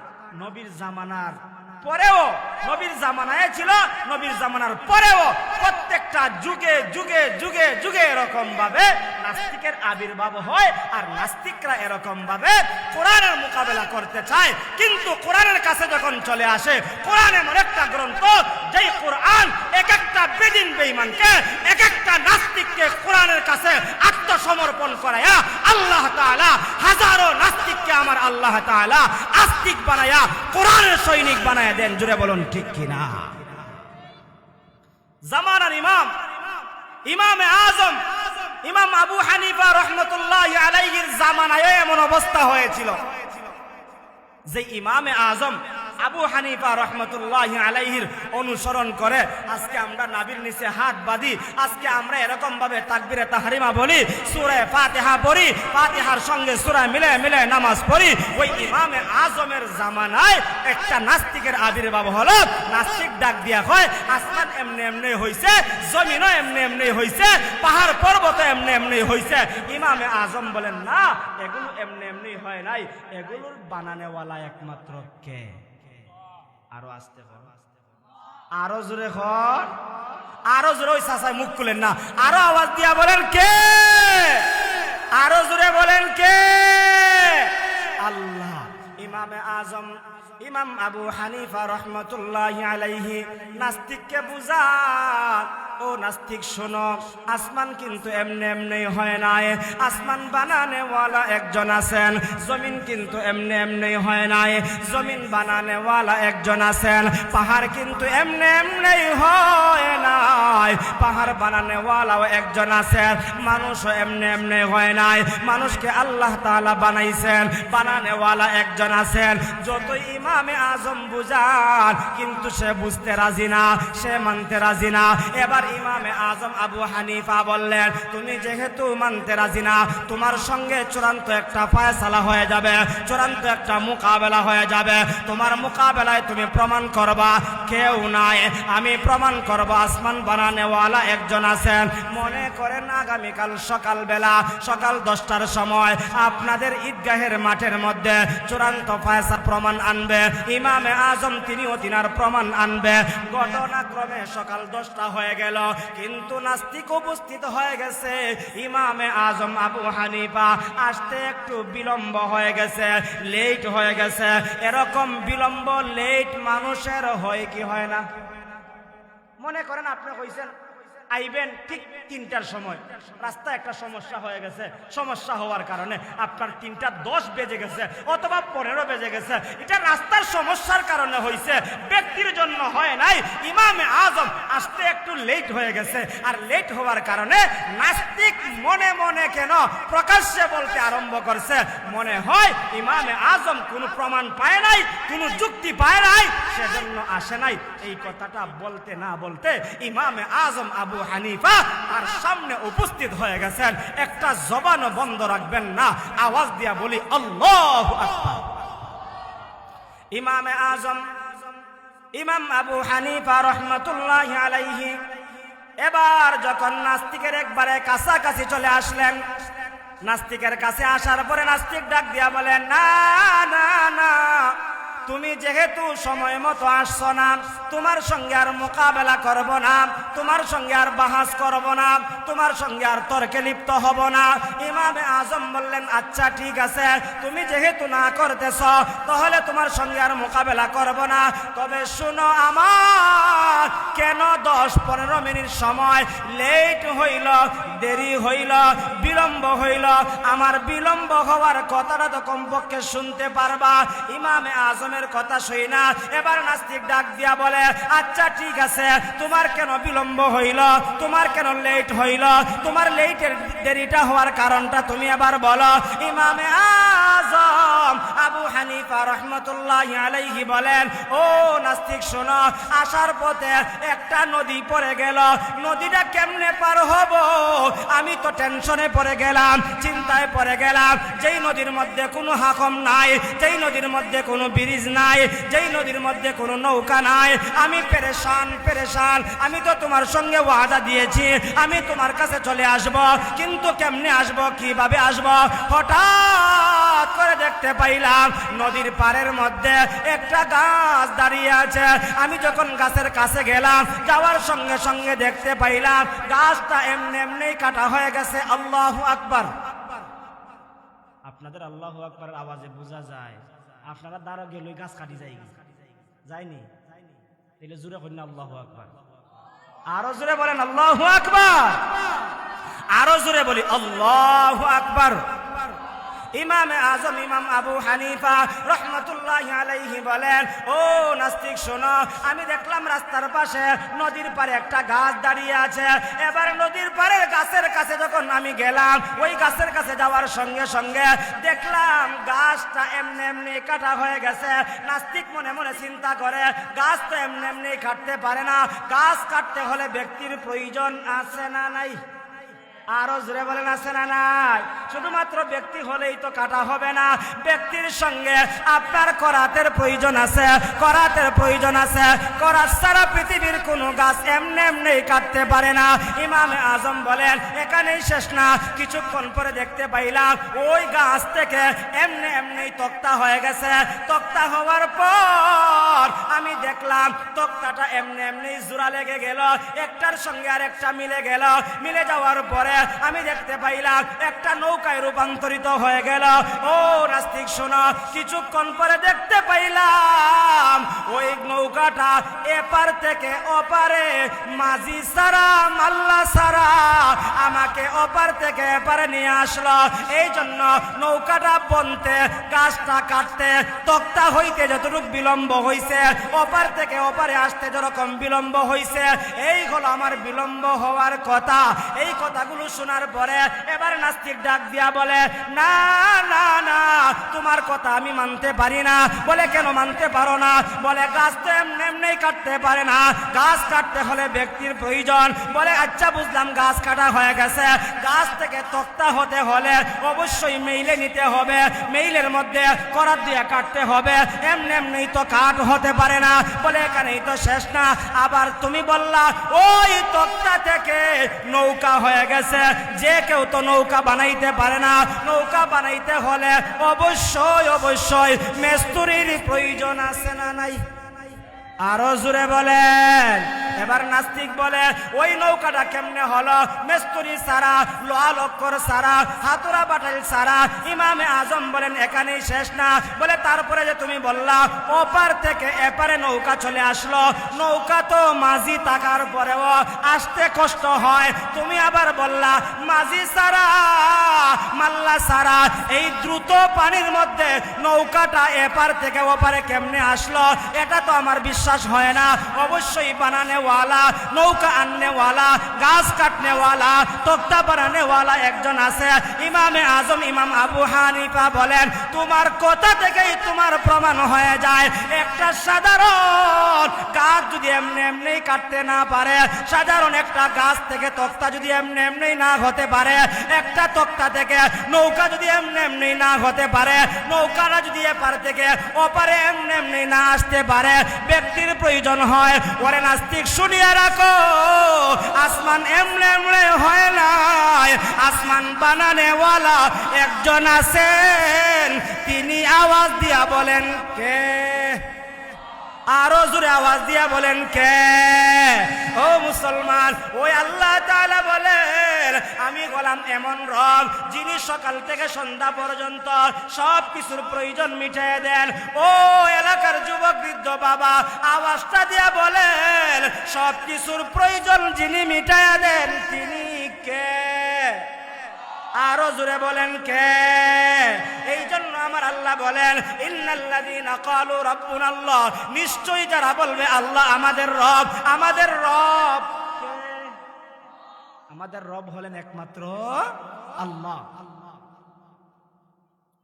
Speaker 1: নবীর জামানার পরেও, নবীর জামানায় ছিল, নবীর জামানার পরেও প্রত্যেকটা যুগে যুগে যুগে যুগে এরকম ভাবে নাস্তিকের আবির্ভাব হয়। আর নাস্তিকরা এরকম ভাবে কোরআনের মোকাবেলা করতে চায়, কিন্তু কোরআনের কাছে যখন চলে আসে, কোরআন এমন একটা গ্রন্থ যেই কোরআন এক একটা বেদিন বেঈমানকে, এক একটা নাস্তিককে কোরআনের কাছে আত্মসমর্পণ করায়া আল্লাহ তাআলা হাজারো নাস্তিককে আমার আল্লাহ তাআলা আস্তিক বানায়া কোরআনের সৈনিক বানায়া দেন। জুড়ে বলুন ঠিক কিনা? জামানার ইমাম, ইমামে আজম ইমাম আবু হানিফা রাহমাতুল্লাহি আলাইহির জামানায় এমন অবস্থা হয়েছিল যে ইমামে আজম আবু হানিফা রাহমাতুল্লাহি আলাইহির অনুসরণ করে আজকে আমরা নাভির নিচে হাত বাঁধি, আজকে আমরা এরকম ভাবে তাকবীরে তাহরিমা বলি, সূরা ফাতিহা পড়ি, ফাতিহার সঙ্গে সূরা মিলে মিলে নামাজ পড়ি। ওই ইমামে আজমের জামানায় একটা নাস্তিকের আবির্ভাব হলো। নাস্তিক ডাক দিয়া হয় আসমান এমনি এমনি হইছে, জমিনও এমনি এমনি হইছে, পাহাড় পর্বত এমনি এমনি হইছে। ইমামে আজম বলেন না, এগুলো এমনি এমনি হয় নাই, এগুলোর বানানেওয়ালা একমাত্র কে? আরো আসতে হবে, আরো জোরে হয়, আরো জোরে। ওই চাচাই মুখ খুলেন না, আরো আওয়াজ দিয়া বলেন কে? আরো জোরে বলেন কে? আল্লাহ। ইমামে আজম ইমাম আবু হানিফা রাহমাতুল্লাহি আলাইহি নাস্তিককে বুঝান, ও নাস্তিক শোনো, আসমান কিন্তু এমনি এমনি হয় নাই, আসমান বানানেওয়ালা একজন আছেন। জমিন কিন্তু এমনি এমনি হয় নাই, জমিন বানানেওয়ালা একজন আছেন। পাহাড় কিন্তু এমনি এমনি হয় নাই, পাহাড় বানানেওয়ালাও একজন আছেন। মানুষও এমনি এমনি হয় নাই, মানুষকে আল্লাহ তাআলা বানাইছেন, বানানেওয়ালা একজন আছেন। যতই ইমামে আজম বুঝান কিন্তু সে বুঝতে রাজি না, সে মানতে রাজি না। এবার ইমামে আজম আবু হানিফা বললেন, তুমি যেহেতু মানতে রাজি না, তোমার সঙ্গে চূড়ান্ত একটা ফয়সালা হয়ে যাবে, চূড়ান্ত একটা মোকাবেলা হয়ে যাবে। তোমার মোকাবেলায় তুমি প্রমাণ করবা কেউ নাই, আমি প্রমাণ করব আসমান বানানেওয়ালা একজন আছেন। মনে করেন আগামীকাল সকালবেলা সকাল 10টার সময় আপনাদের ঈদগাহের মাঠের মধ্যে চূড়ান্ত ফয়সালা প্রমাণ আনবে ইমামে আজম, তিনিও তিনার প্রমাণ আনবে। ঘটনাক্রমে সকাল 10টা হয়ে গেল, কিন্তু নাস্তিক উপস্থিত হয়ে গেছে। ইমামে আজম আবু হানিফা আসতে একটু বিলম্ব হয়ে গেছে, লেট হয়ে গেছে। এরকম বিলম্ব লেট মানুষের হয় কি হয় না? মনে করেন আপনি কইছেন আইবেন ঠিক 3টার সময়, রাস্তায় একটা সমস্যা হয়ে গেছে, সমস্যা হওয়ার কারণে আপনার 3:10 বেজে গেছে অথবা 15 বেজে গেছে। এটা রাস্তার সমস্যার কারণে হয়েছে, ব্যক্তির জন্য হয় নাই। ইমামে আজম আসতে একটু লেট হয়ে গেছে, আর লেট হওয়ার কারণে নাস্তিক মনে মনে কেন প্রকাশ্যে বলতে আরম্ভ করছে, মনে হয় ইমামে আজম কোনো প্রমাণ পায় নাই, কোনো যুক্তি পায় নাই, সেজন্য আসে নাই। এই কথাটা বলতে না বলতে ইমামে আজম আবু হানিফা তার সামনে উপস্থিত হয়ে গেছেন। একটা জবানও বন্ধ রাখবেন না, আওয়াজ দিয়া বলি আল্লাহু আকবার। ইমামে আজম ইমাম আবু হানিফা রাহমাতুল্লাহি আলাইহি এবার যখন নাস্তিকের একবারে কাছাকাছি চলে আসলেন, নাস্তিকের কাছে আসার পরে নাস্তিক ডাক দিয়া বলেন, না না না, তুমি যেহেতু সময় মতো আসছো না, তোমার সঙ্গে আর মোকাবেলা করব না, তোমার সঙ্গে আর বাহাস করব না, তোমার সঙ্গে আর তর্কে লিপ্ত হব না। ইমামে আজম বললেন, আচ্ছা ঠিক আছে, তুমি যেহেতু না করতেছ তাহলে তোমার সঙ্গে আর মোকাবেলা করব না। তবে শুনো, আমার কেন 10-15 মিনিট সময় লেট হইল, দেরি হইল, বিলম্ব হইল, আমার বিলম্ব হওয়ার কথাটা তো কমপক্ষে শুনতে পারবা। ইমামে আজমের কথা শুই না এবার নাস্তিক ডাক দিয়া বলে, আচ্ছা ঠিক আছে, তোমার কেন বিলম্ব হইল, তোমার কেন লেট হইল, তোমার লেটের দেরিটা হওয়ার কারণটা তুমি এবার বলো। ইমামে আজম আবু হানিফা রাহমাতুল্লাহি আলাইহি বলেন, ও নাস্তিক শোনো, আসার পথে একটা নদী পড়ে গেল, নদীটা কেমনে পার হব আমি তো টেনশনে পড়ে গেলাম, চিন্তায় পড়ে গেলাম। যেই নদীর মধ্যে কোনো হাকম নাই, যেই নদীর মধ্যে কোনো ব্রিজ নাই, যেই নদীর মধ্যে কোনো নৌকা নাই, আমি পেরেশান পেরেশান। আমি তো তোমার সঙ্গে ওয়াদা দিয়েছি আমি তোমার কাছে চলে আসব, কিন্তু কেমনে আসব, কিভাবে আসব? হঠাৎ করে দেখতে পাইলাম নদীর পাড়ের মধ্যে একটা গাছ দাঁড়িয়ে আছে। আমি যখন গাছের কাছে গেলাম, যাওয়ার সঙ্গে সঙ্গে দেখতে পাইলাম গাছটা এমনি এমনি কাটা হয়ে গেছে। আল্লাহু আকবার। আপনাদের আল্লাহু আকবারের আওয়াজে বোঝা যায় আপনারা দ্বারা গেলে গাছ কাটি যায়নি। তাহলে জোরে করেন আল্লাহু আকবার, আরো জোরে বলেন আল্লাহু আকবার, আরো জোরে বলি আল্লাহু আকবার। ইমামে আজম ইমাম আবু হানিফা রহমতুল্লাহি আলাইহি বলেন, ও নাস্তিক শোনো, আমি দেখলাম রাস্তার পাশে নদীর পারে একটা গাছ দাঁড়িয়ে আছে। এবার নদীর পাড়ের গাছের কাছে যখন আমি গেলাম, ওই গাছের কাছে যাওয়ার সঙ্গে সঙ্গে দেখলাম গাছটা এমনি এমনি কাটা হয়ে গেছে। নাস্তিক মনে মনে চিন্তা করে, গাছ তো এমনি এমনি কাটতে পারে না, গাছ কাটতে হলে ব্যক্তির প্রয়োজন আছে না নাই? আরো জোরে বলেন, আছে না নাই? শুধুমাত্র ব্যক্তি হলেই তো কাটা হবে না, ব্যক্তির সঙ্গে আপনার করাতের প্রয়োজন আছে, করাতের প্রয়োজন আছে। করাত ছাড়া পৃথিবীর কোনো গাছ এমনি এমনি কাটতে পারে না। ইমামে আজম বলেন, এখানেই শেষ না, কিছুক্ষণ পরে দেখতে পাইলাম ওই গাছ থেকে এমনি এমনি তক্তা হয়ে গেছে। তক্তা হওয়ার পর আমি দেখলাম তক্তাটা এমনি এমনি জোড়া লেগে গেল, একটার সঙ্গে আর একটা মিলে গেল। মিলে যাওয়ার পরে আমি দেখতে পাইলাম একটা নৌকায় রূপান্তরিত হয়ে গেল। ও নাস্তিক শোনো, কিছুক্ষণ পরে দেখতে পাইলাম ওই নৌকাটা এপার থেকে ওপারে মাঝি সারা মাল্লা সারা আমাকে ওপার থেকে এপারে নিয়ে আসলো। এই জন্য নৌকাটা বনতে, গাছটা কাটতে, তক্তা হইতে যতটুকু বিলম্ব হইছে, ওপার থেকে ওপারে আসতে যেরকম বিলম্ব হইছে, এই হলো আমার বিলম্ব হওয়ার কথা। এই কথাগুলো শোনার পরে এবার নাস্তিক ডাক দিয়া বলে, না না না, তোমার কথা আমি মানতে পারি না। বলে, কেন মানতে পারো না? বলে, গাছ তো এমনি এমনি কাটতে পারে না, গাছ কাটতে হলে ব্যক্তির প্রয়োজন। বলে, আচ্ছা বুঝলাম, গাছ কাটা হয়ে গেছে, গাছ থেকে তক্তা হতে হলে অবশ্যই মেইলে নিতে হবে, মেইলের মধ্যে করাত দিয়ে কাটতে হবে, এমনি এমনি তো কাট হতে পারে না। বলে, এখানেই তো শেষ না, আবার তুমি বললা ওই তক্তা থেকে নৌকা হয়ে গেছে। যে কেউ তো নৌকা বানাইতে পারে না, নৌকা বানাইতে হলে অবশ্যই অবশ্যই মিস্ত্রির প্রয়োজন আছে না নাই? আরো জোরে বলেন। এবার নাস্তিক বলে, ওই নৌকাটা কেমনে হলো? মিস্ত্রি সারা, লোহা লক্কর সারা, হাতুরা বাটাইল সারা। ইমামে আজম বলেন, এখানেই শেষ না। বলে, তারপরে যে তুমি বললা ওপার থেকে এপারে নৌকা চলে আসলো, নৌকা তো মাঝি থাকার পরেও আসতে কষ্ট হয়, তুমি আবার বললা মাঝি সারা মাল্লা সারা, এই দ্রুত পানির মধ্যে নৌকাটা এপার থেকে ওপারে কেমনে আসলো? এটা তো আমার বিশ্বাস হয় না। অবশ্যই বানানেওয়ালা, নৌকা আননেওয়ালা, গাছ কাটনেওয়ালা, তক্তা বানানেওয়ালা একজন আছে। ইমামে আজম ইমাম আবু হানিফা বলেন, তোমার কথা থেকেই তোমার প্রমাণ হয়ে যায়, একটা সাধারণ গাছ যদি এমনি এমনি কাটতে না পারে, সাধারণ একটা গাছ থেকে তক্তা যদি এমনি এমনি না হতে পারে, একটা তক্তা থেকে নৌকা যদি এমনি এমনি না হতে পারে, নৌকাটা যদি এপার থেকে ওপারে এমনি এমনি না আসতে পারে, ব্যক্তির প্রয়োজন হয়। ওরে নাস্তিক, শুনিয়া রাখো, আসমান এমনি এমনি হয় নাই, আসমান বানানেওয়ালা একজন আছেন, তিনি আওয়াজ দিয়া বলেন কে? আরো জোরে আওয়াজ দিয়া বলেন কে? ও মুসলমান, ওই আল্লাহ তাআলা বলেন, আমি গোলাম এমন রব যিনি সকাল থেকে সন্ধ্যা পর্যন্ত সব কিছুর প্রয়োজন মিটিয়ে দেন। ও এলাকার যুবক বৃদ্ধ বাবা, আওয়াজটা দিয়া বলেন, সব কিছুর প্রয়োজন যিনি মিটাইয়া দেন তিনি কে? আরো জোরে বলেন কে? এই জন্য আমার আল্লাহ বলেন, ইন্নাল্লাযীনা ক্বালু রাব্বুনাল্লাহ, নিশ্চয়ই যারা বলবে আল্লাহ আমাদের রব, আমাদের রব কে? আমাদের রব হলেন একমাত্র আল্লাহ।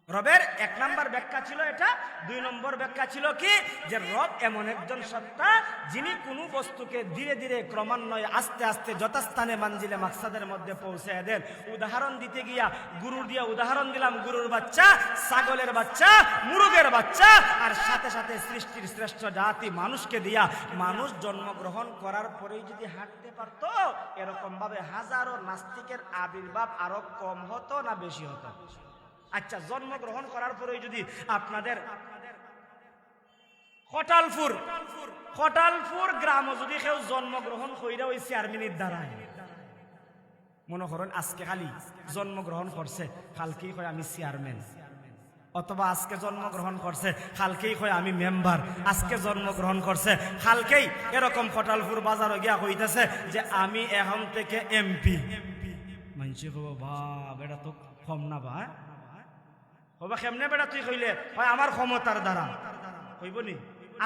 Speaker 1: রবের এক নাম্বার ব্যাখ্যা ছিল এটা। দুই নম্বর ব্যাখ্যা ছিল কি, যে রব এমন একজন সত্তা যিনি কোনো বস্তুকে ধীরে ধীরে ক্রমান্বয়ে আস্তে আস্তে যথাস্থানে মানজিলে মাকসাদের মধ্যে পৌঁছে দেন। উদাহরণ দিতে গিয়া গরুর দিয়া উদাহরণ দিলাম, গরুর বাচ্চা, ছাগলের বাচ্চা, মুরগের বাচ্চা, আর সাথে সাথে সৃষ্টির শ্রেষ্ঠ জাতি মানুষকে দিয়া, মানুষ জন্মগ্রহণ করার পরেই যদি হাঁটতে পারত, এরকম ভাবে হাজারো নাস্তিকের আবির্ভাব আরো কম হতো না বেশি হতো? আচ্ছা, জন্মগ্রহণ করার পরে যদি আপনাদের খটালপুর গ্রামে যদি কেউ জন্মগ্রহণ কইরা ওই চেয়ারম্যানের দ্বারায়, মনে করেন আজকে খালি জন্মগ্রহণ করছে, কালকেই কয় আমি চেয়ারম্যান, অথবা আজকে জন্মগ্রহণ করছে, কালকেই কয় আমি মেম্বার, আজকে জন্মগ্রহণ করছে, কালকেই এরকম খটালপুর বাজারে গিয়া কইতেছে যে আমি এখন থেকে এমপি। মানছি কব, বাপ এটা তো কম না ভাই, হবা কেমনে বেটা তুই কইলে হয় আমার ক্ষমতার দ্বারা কইব নি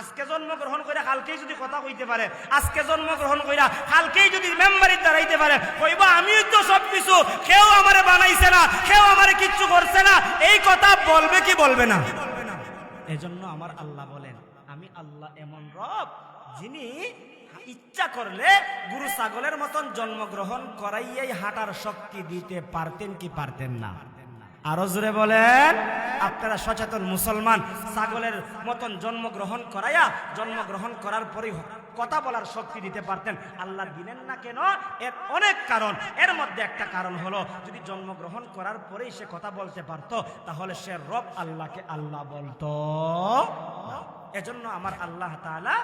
Speaker 1: আজকে জন্মগ্রহণ কইরা কালকেই যদি কথা কইতে পারে আজকে জন্মগ্রহণ কইরা কালকেই যদি মেম্বারির দাঁড়াইতে পারে কইব আমিও তো সব কিছু কেউ আমারে বানাইছে না কেউ আমারে কিচ্ছু করছে না এই কথা বলবে কি বলবে না এজন্য আমার আল্লাহ বলেন আমি আল্লাহ এমন রব যিনি ইচ্ছা করলে গরু ছাগলের মতন জন্মগ্রহণ করাইয়াই হাঁটার শক্তি দিতে পারতেন কি পারতেন না আরো জোরে বলেন আপনারা সচেতন মুসলমান ছাগলের মতন জন্মগ্রহণ করাইয়া জন্মগ্রহণ করার পরেই কথা বলার শক্তি দিতে পারতেন আল্লাহ দিলেন না কেন এর অনেক কারণ এর মধ্যে একটা কারণ হলো যদি জন্মগ্রহণ করার পরেই সে কথা বলতে পারতো তাহলে সে রব আল্লাহকে আল্লাহ বলতো এজন্য আমার আল্লাহ তাআলা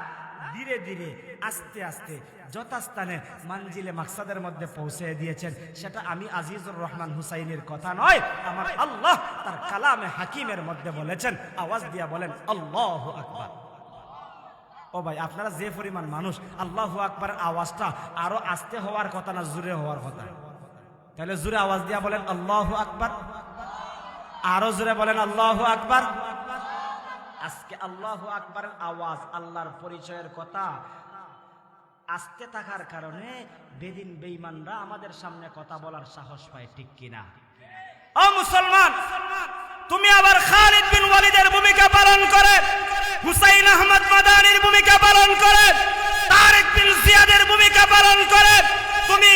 Speaker 1: ধীরে ধীরে আস্তে আস্তে যথাস্থানে মানজিলে মাকসাদের মধ্যে পৌঁছে দিয়েছেন সেটা আমি আজিজুর রহমান হুসাইনের কথা নয় আমার আল্লাহ তার কালামে হাকিমের মধ্যে বলেছেন আওয়াজ দিয়া বলেন আল্লাহু আকবার ও ভাই আপনারা যে পরিমাণ মানুষ আল্লাহু আকবারের আওয়াজটা আরো আস্তে হওয়ার কথা না জোরে হওয়ার কথা তাহলে জোরে আওয়াজ দিয়া বলেন আল্লাহু আকবার আরো জোরে বলেন আল্লাহু আকবার আজকে আল্লাহু আকবারের আওয়াজ আল্লাহর পরিচয়ের কথা আস্তে থাকার কারণে বেদিন বেঈমানরা আমাদের সামনে কথা বলার সাহস পায় ঠিক কিনা ও মুসলমান তুমি আবার খালিদ বিন ওয়ালিদের ভূমিকা পালন করে হুসাইন আহমদ মাদানির ভূমিকা পালন করে তারেক বিন জিয়াদের ভূমিকা পালন করে তুমি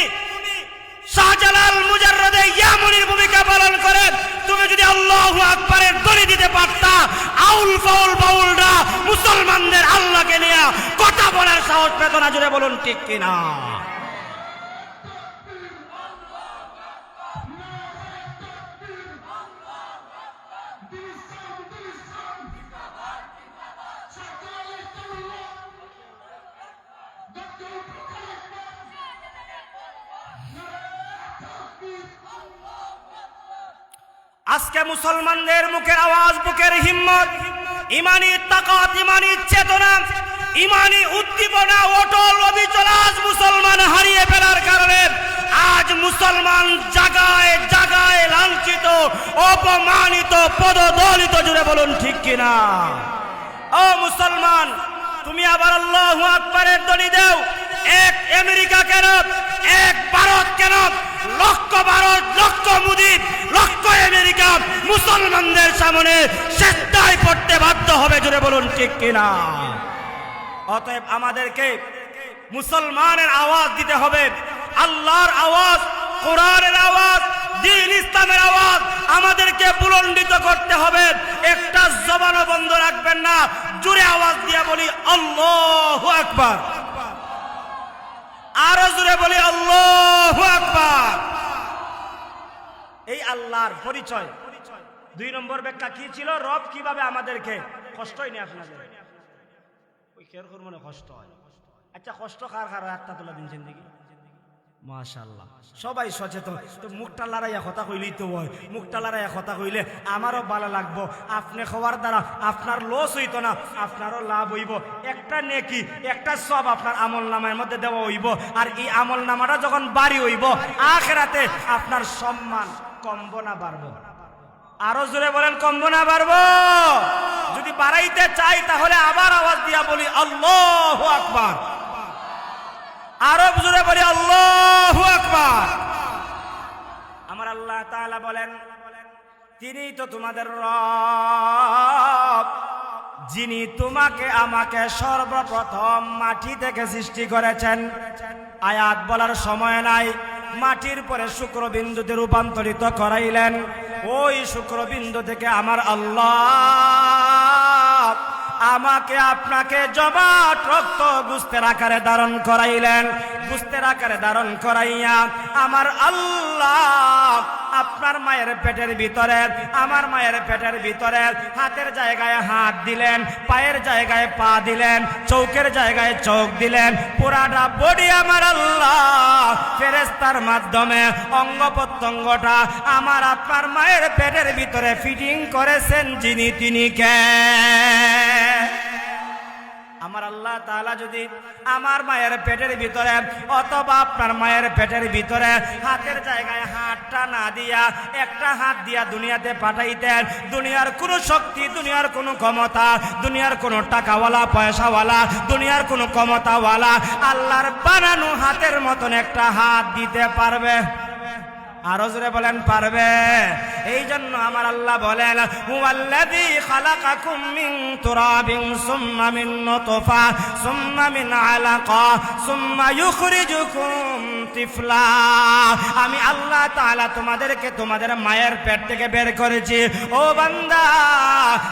Speaker 1: শাহজালাল মুজাররদে ইয়ামুনির ভূমিকা পালন করে তুমি যদি আল্লাহু আকবারের দড়ি দিতে পারতা আউল ফাউল বাউলরা মুসলমানদের আল্লাহকে নিয়ে কথা বলার সাহস পেত না জুড়ে বলুন ঠিক কিনা আজকে মুসলমানদের মুখের আওয়াজ বুকের হিম্মত ইমানি তাকাত ইমানি চেতনা ইমানি উদ্দীপনা অটল অবিচল আজ মুসলমান হারিয়ে ফেলার কারণে আজ মুসলমান জায়গায় জায়গায় লাঞ্ছিত অপমানিত পদদলিত জুড়ে বলুন ঠিক কিনা ও মুসলমান তুমি আবার আল্লাহু আকবারের দড়ি দাও এক আমেরিকা কেন এক ভারত কেন লক্ষ ভারত লক্ষ মোদি লক্ষ আমেরিকা মুসলমানদের সামনে সেজদায় পড়তে বাধ্য হবে জুড়ে বলুন ঠিক কিনা অতএব আমাদেরকে মুসলমানের আওয়াজ দিতে হবে আল্লাহর আওয়াজ কোরআনের আওয়াজ দ্বীন ইসলামের আওয়াজ আমাদেরকে বুলন্দিত করতে হবে একটা জবানও বন্ধ রাখবেন না জোরে আওয়াজ দিয়ে বলি আল্লাহু আকবার আরো জোরে বলি আল্লাহু আকবার এই আল্লাহর পরিচয় দুই নম্বর ব্যাখ্যা কি ছিল রব কিভাবে আমাদেরকে কষ্টই নেই আপনাদের ওই কেয়ার করবো না কষ্ট হয় আচ্ছা কষ্ট কার কার একটা তোলা দিন জিন্দিগি মাশাআল্লাহ সবাই সচেতন তো মুখটা লড়াইয়া কথা কইলেই তো হয় মুখটা লড়াইয়া কথা কইলে আমারও ভালো লাগবো আপনি খাওয়ার দ্বারা আপনার লস হইতো না আপনারও লাভ হইব একটা নেকি একটা সব আপনার আমল নামার মধ্যে দেওয়া হইব আর এই আমল নামাটা যখন বাড়ি হইব আখিরাতে আপনার সম্মান কমবো না বাড়বো আরো জোরে বলেন কমবো না বাড়বো যদি বাড়াইতে চাই তাহলে আবার আওয়াজ দিয়া বলি আল্লাহু আকবার আরো জোরে বলি আল্লাহু আকবার আমার আল্লাহ তাআলা বলেন তিনি তো তোমাদের রব যিনি তোমাকে আমাকে সর্বপ্রথম মাটি থেকে সৃষ্টি করেছেন আয়াত বলার সময় নাই মাটির পরে শুক্রবিন্দুতে রূপান্তরিত করাইলেন ওই শুক্রবিন্দু থেকে আমার আল্লাহ আমাকে আপনাকে জমাট রক্ত গোস্তের আকারে ধারণ করাইলেন গোস্তের আকারে ধারণ করাইয়া আমার আল্লাহ আপনার মায়ের পেটের ভিতরে আমার মায়ের পেটের ভিতরে হাতের জায়গায় হাত দিলেন পায়ের জায়গায় পা দিলেন চৌকের জায়গায় চোখ দিলেন পুরাটা বডি আমার আল্লাহ ফেরেশতার মাধ্যমে অঙ্গ প্রত্যঙ্গটা আমার আপনার মায়ের পেটের ভিতরে ফিটিং করেছেন যিনি তিনি কে আমার আল্লাহ তাআলা যদি আমার মায়ের পেটের ভিতরে অথবা আপনার মায়ের পেটের ভিতরে হাতের জায়গায় হাতটা না দিয়া একটা হাত দিয়া দুনিয়াতে পাঠাইতেন, দুনিয়ার কোনো শক্তি, দুনিয়ার কোনো ক্ষমতা, দুনিয়ার কোনো টাকাওয়ালা পয়সাওয়ালা, দুনিয়ার কোনো ক্ষমতাওয়ালা আল্লাহর বানানো হাতের মতন একটা হাত দিতে পারবে? আরো জোরে বলেন পারবে? এই জন্য আমার আল্লাহ বলেন হুয়াল্লাযী খালাকাকুম মিন তুরাবিন সুম্মা মিন নুতফা সুম্মা মিন আলাকা সুম্মা ইউখরিজুকুম তিফলা। আমি আল্লাহ তাআলা তোমাদেরকে তোমাদের মায়ের পেট থেকে বের করেছি। ও বান্দা,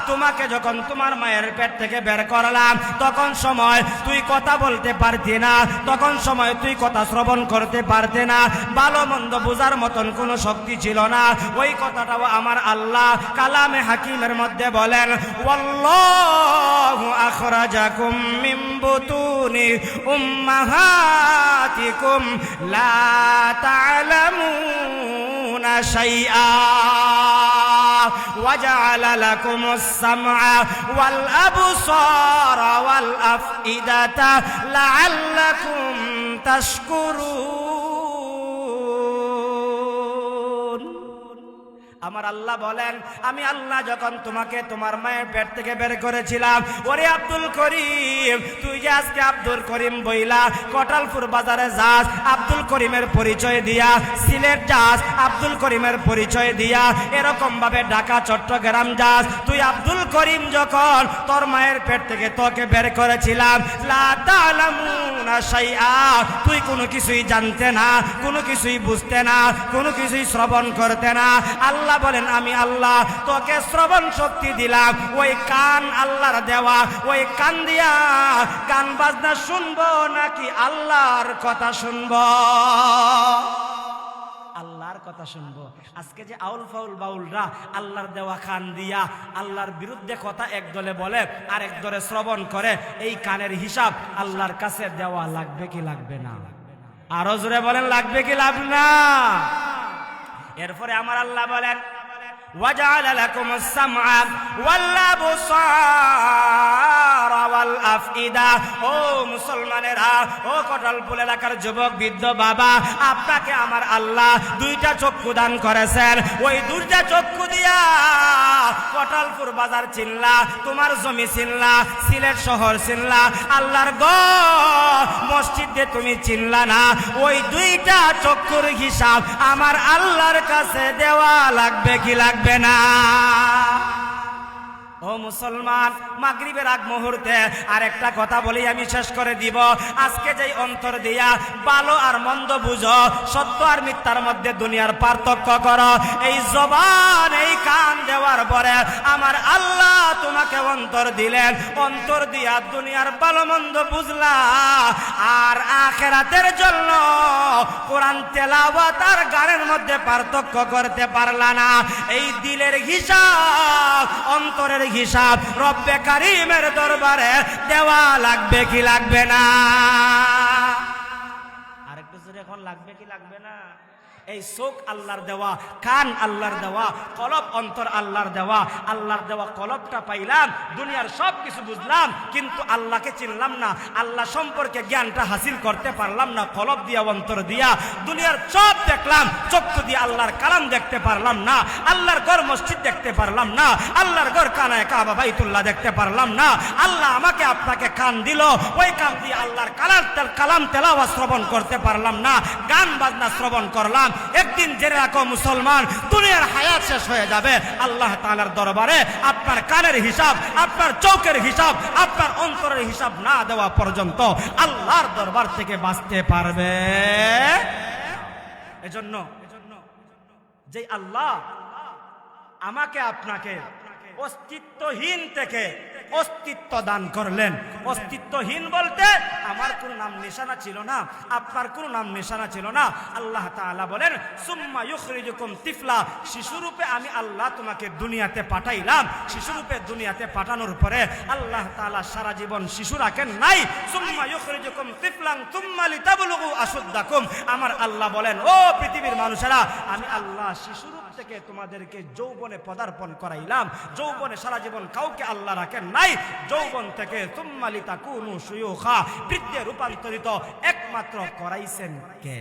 Speaker 1: তোমাকে যখন তোমার মায়ের পেট থেকে বের করলাম তখন সময় তুই কথা বলতে পারতি না, তখন সময় তুই কথা শ্রবণ করতে পারতে না, ভালো মন্দ বোঝার মতন কোনো শক্তি ছিল না। ওই কথাটাও আমার আল্লাহ কালামে হাকিমের মধ্যে বলেন ওয়াল্লাহু আখরাজাকুম মিন বুতুনি উম্মাহাতিকুম লা তা'লামুনা শাইআ ওয়াজআলা লাকুমুস সামআ ওয়াল আবসারা ওয়াল আফইদাতা লাআল্লাকুম তাশকুরুন। আমার আল্লাহ বলেন আমি আল্লাহ যখন তোমাকে তোমার মায়ের পেট থেকে বের করেছিলাম, ওরে আব্দুল করিম, তুই যে আজকে আব্দুল করিম বইলা কটালপুর বাজারে যাস, আব্দুল করিমের পরিচয় দিয়া সিলেট যাস, আব্দুল করিমের পরিচয় দিয়া এরকম ভাবে ঢাকা চট্টগ্রাম যাস, তুই আব্দুল করিম যখন তোর মায়ের পেট থেকে তোকে বের করেছিলাম লা তা'লামুনা শাইআ, তুই কোনো কিছুই জানতে না, কোনো কিছুই বুঝতে না, কোনো কিছুই শ্রবণ করতে না। আল্লাহ বলেন আমি আল্লাহ তোকে শ্রবণ শক্তি দিলাম, ওই কান আল্লাহর দেওয়া, ওই কান দিয়া গান বাজনা শুনবো নাকি আল্লাহর কথা শুনবো? আল্লাহর কথা শুনবো। আজকে যে আউল ফাউল বাউলরা আল্লাহর দেওয়া কান দিয়া আল্লাহর বিরুদ্ধে কথা এক দলে বলে আর এক দলে শ্রবণ করে, এই কানের হিসাব আল্লাহর কাছে দেওয়া লাগবে কি লাগবে না? আরো জোরে বলেন লাগবে কি লাগবে না? এরপরে আমার আল্লাহ বলেন ওয়াজআলা লাকুমুস সামআ ওয়াল আবসারা ওয়াল আফইদা। ও মুসলমানেরা, ও কটালপুর এলাকার যুবক বৃদ্ধ বাবা, আপনাকে আমার আল্লাহ দুইটা চক্ষু দান করেছেন। ওই দুইটা চক্ষু দিয়া কটালপুর বাজার চিনলা, তোমার জমি চিনলা, সিলেট শহর চিনলা, আল্লাহর ঘর মসজিদে তুমি চিনলা না। ওই দুইটা চক্ষুর হিসাব আমার আল্লাহর কাছে দেওয়া লাগবে কি লাগবে না? ও মুসলমান, মাগরিবের আগ মুহূর্তে আর একটা কথা বলি আমি শেষ করে দিব। আজকে যেই অন্তর দিয়া ভালো আর মন্দ বুঝো, সত্য আর মিথ্যার মধ্যে দুনিয়ার পার্থক্য করো, এই জবান এই কান দেওয়ার পরে আমার আল্লাহ তোমাকে অন্তর দিলেন, অন্তর দিয়া দুনিয়ার ভালো মন্দ বুঝলা আর আখিরাতের জন্য কোরআন তেলাওয়াত আর গানের মধ্যে পার্থক্য করতে পারলা না। এই দিলের হিসাব, অন্তরের হিসাব রব্বে কারীমের দরবারে দেওয়া লাগবে কি লাগবে না? আরেকটু জোরে এখন লাগবে কি লাগবে না? এই চোখ আল্লাহর দেওয়া, কান আল্লাহর দেওয়া, কলব অন্তর আল্লাহর দেওয়া। আল্লাহর দেওয়া কলবটা পাইলাম, দুনিয়ার সব কিছু বুঝলাম, কিন্তু আল্লাহকে চিনলাম না, আল্লাহ সম্পর্কে জ্ঞানটা হাসিল করতে পারলাম না। কলব দিয়া অন্তর দিয়া দুনিয়ার সব দেখলাম, চক্ষু দিয়ে আল্লাহর কালাম দেখতে পারলাম না, আল্লাহর ঘর মসজিদ দেখতে পারলাম না, আল্লাহর ঘর কানায় কাবা বাইতুল্লাহ দেখতে পারলাম না। আল্লাহ আমাকে আপনাকে কান দিল, ওই কান দিয়ে আল্লাহর কালাম তেলাওয়াত শ্রবণ করতে পারলাম না, গান বাজনা শ্রবণ করলাম। একদিন জেনে রাখো মুসলমান, দুনিয়ার হায়াত শেষ হয়ে যাবে, আল্লাহ তাআলার দরবারে আপনার কানের হিসাব, আপনার চোখের হিসাব, আপনার অন্তরের হিসাব না দেওয়া পর্যন্ত আল্লাহর দরবার থেকে বাঁচতে পারবে। এজন্য যে আল্লাহ আমাকে আপনাকে অস্তিত্বহীন থেকে অস্তিত্ব দান করলেন। অস্তিত্বহীন বলতে আমার কোনো নাম নিশানা ছিল না, আপনার কোনো নাম নিশানা ছিল না। আল্লাহ তাআলা বলেন সুম্মা ইউখরিজুকুম তিফলা, শিশুরূপে আমি আল্লাহ তোমাকে দুনিয়াতে পাঠাইলাম। শিশুরূপে দুনিয়াতে পাঠানোর পরে আল্লাহ তাআলা সারা জীবন শিশু রাখেন নাই। সুম্মা ইউখরিজুকুম তিফলান সুম্মা লিতাবলুগু আশুদ্দাকুম। আমার আল্লাহ বলেন ও পৃথিবীর মানুষেরা, আমি আল্লাহ শিশুরূপ থেকে তোমাদেরকে যৌবনে পদার্পণ করাইলাম, যৌবনে সারা জীবন কাউকে আল্লাহ রাখেন নাই। যৌবন থেকে সুম্মা লিতাকুনু শুয়ুখা, বৃদ্ধে রূপান্তরিত একমাত্র করাইছেন কে?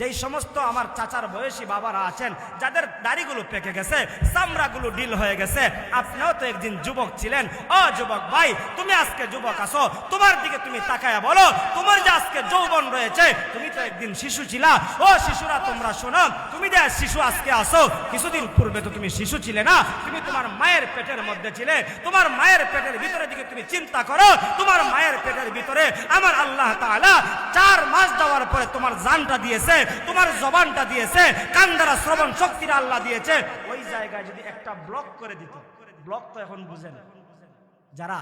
Speaker 1: যেই সমস্ত আমার চাচার বয়সী বাবারা আছেন, যাদের দাড়িগুলো পেকে গেছে, চামড়াগুলো ডিল হয়ে গেছে, আপনিও তো একদিন যুবক ছিলেন। ও যুবক ভাই, তুমি আজকে যুবক আছো, তোমার দিকে তুমি তাকায়া বলো, তোমার যে আজকে যৌবন রয়েছে, তুমি তো একদিন শিশু ছিলা। ও শিশুরা তোমরা শোনো, তুমি যে শিশু আজকে আসো, কিছুদিন পূর্বে তো তুমি শিশু ছিলে না, তুমি তোমার মায়ের পেটের মধ্যে ছিলে। তোমার মায়ের পেটের ভিতরে দিকে তুমি চিন্তা করো, তোমার মায়ের পেটের ভিতরে আমার আল্লাহ তাআলা 4 মাস যাওয়ার পরে তোমার জানটা দিয়েছে, তোমার জবানটা দিয়েছে, কান দ্বারা শ্রবণ শক্তিটা আল্লাহ দিয়েছে। ওই জায়গায় যদি একটা ব্লক করে দিত, ব্লক তো এখন বুঝেন যারা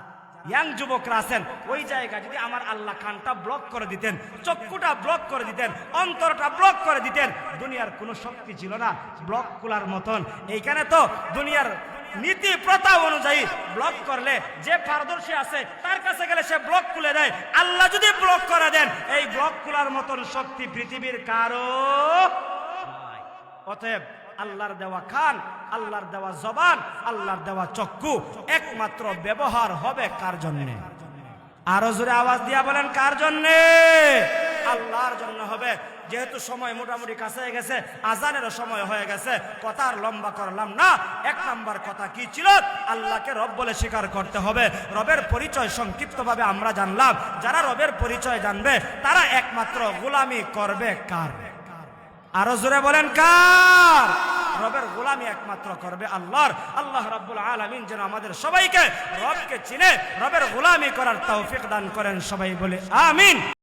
Speaker 1: ইয়াং যুবকরা আছেন, ওই জায়গায় যদি আমার আল্লাহ কানটা ব্লক করে দিতেন, চক্ষুটা ব্লক করে দিতেন, অন্তরটা ব্লক করে দিতেন, দুনিয়ার কোনো শক্তি ছিল না ব্লক খোলার মতন। এইখানে তো দুনিয়ার নীতি প্রথা অনুযায়ী ব্লক করলে যে পারদর্শী আছে তার কাছে গেলে সে ব্লক খুলে দেয়। আল্লাহ যদি ব্লক করে দেন, এই ব্লক খোলার মতন শক্তি পৃথিবীর কারো নাই। অতএব আল্লাহর দেওয়া কান, আল্লাহর দেওয়া জবান, আল্লাহর দেওয়া চক্ষু একমাত্র ব্যবহার হবে কার জন্যে? আরো জোরে আওয়াজ দিয়া বলেন, কার জন্যে? আল্লাহর জন্য হবে। যেহেতু সময় মোটামুটি কাছে গেছে, আজানেরও সময় হয়ে গেছে, কথা আর লম্বা করলাম না। 1 নাম্বার কথা কি ছিল? আল্লাহকে রব বলে স্বীকার করতে হবে। রবের পরিচয় সংক্ষিপ্তভাবে আমরা জানলাম। যারা রবের পরিচয় জানবে তারা একমাত্র গোলামি করবে কার? আরো জোরে বলেন, কার? রবের গোলামি একমাত্র করবে আল্লাহর। আল্লাহ রাব্বুল আলামিন যেন আমাদের সবাইকে রবকে চিনে রবের গোলামি করার তৌফিক দান করেন। সবাই বলে আমিন।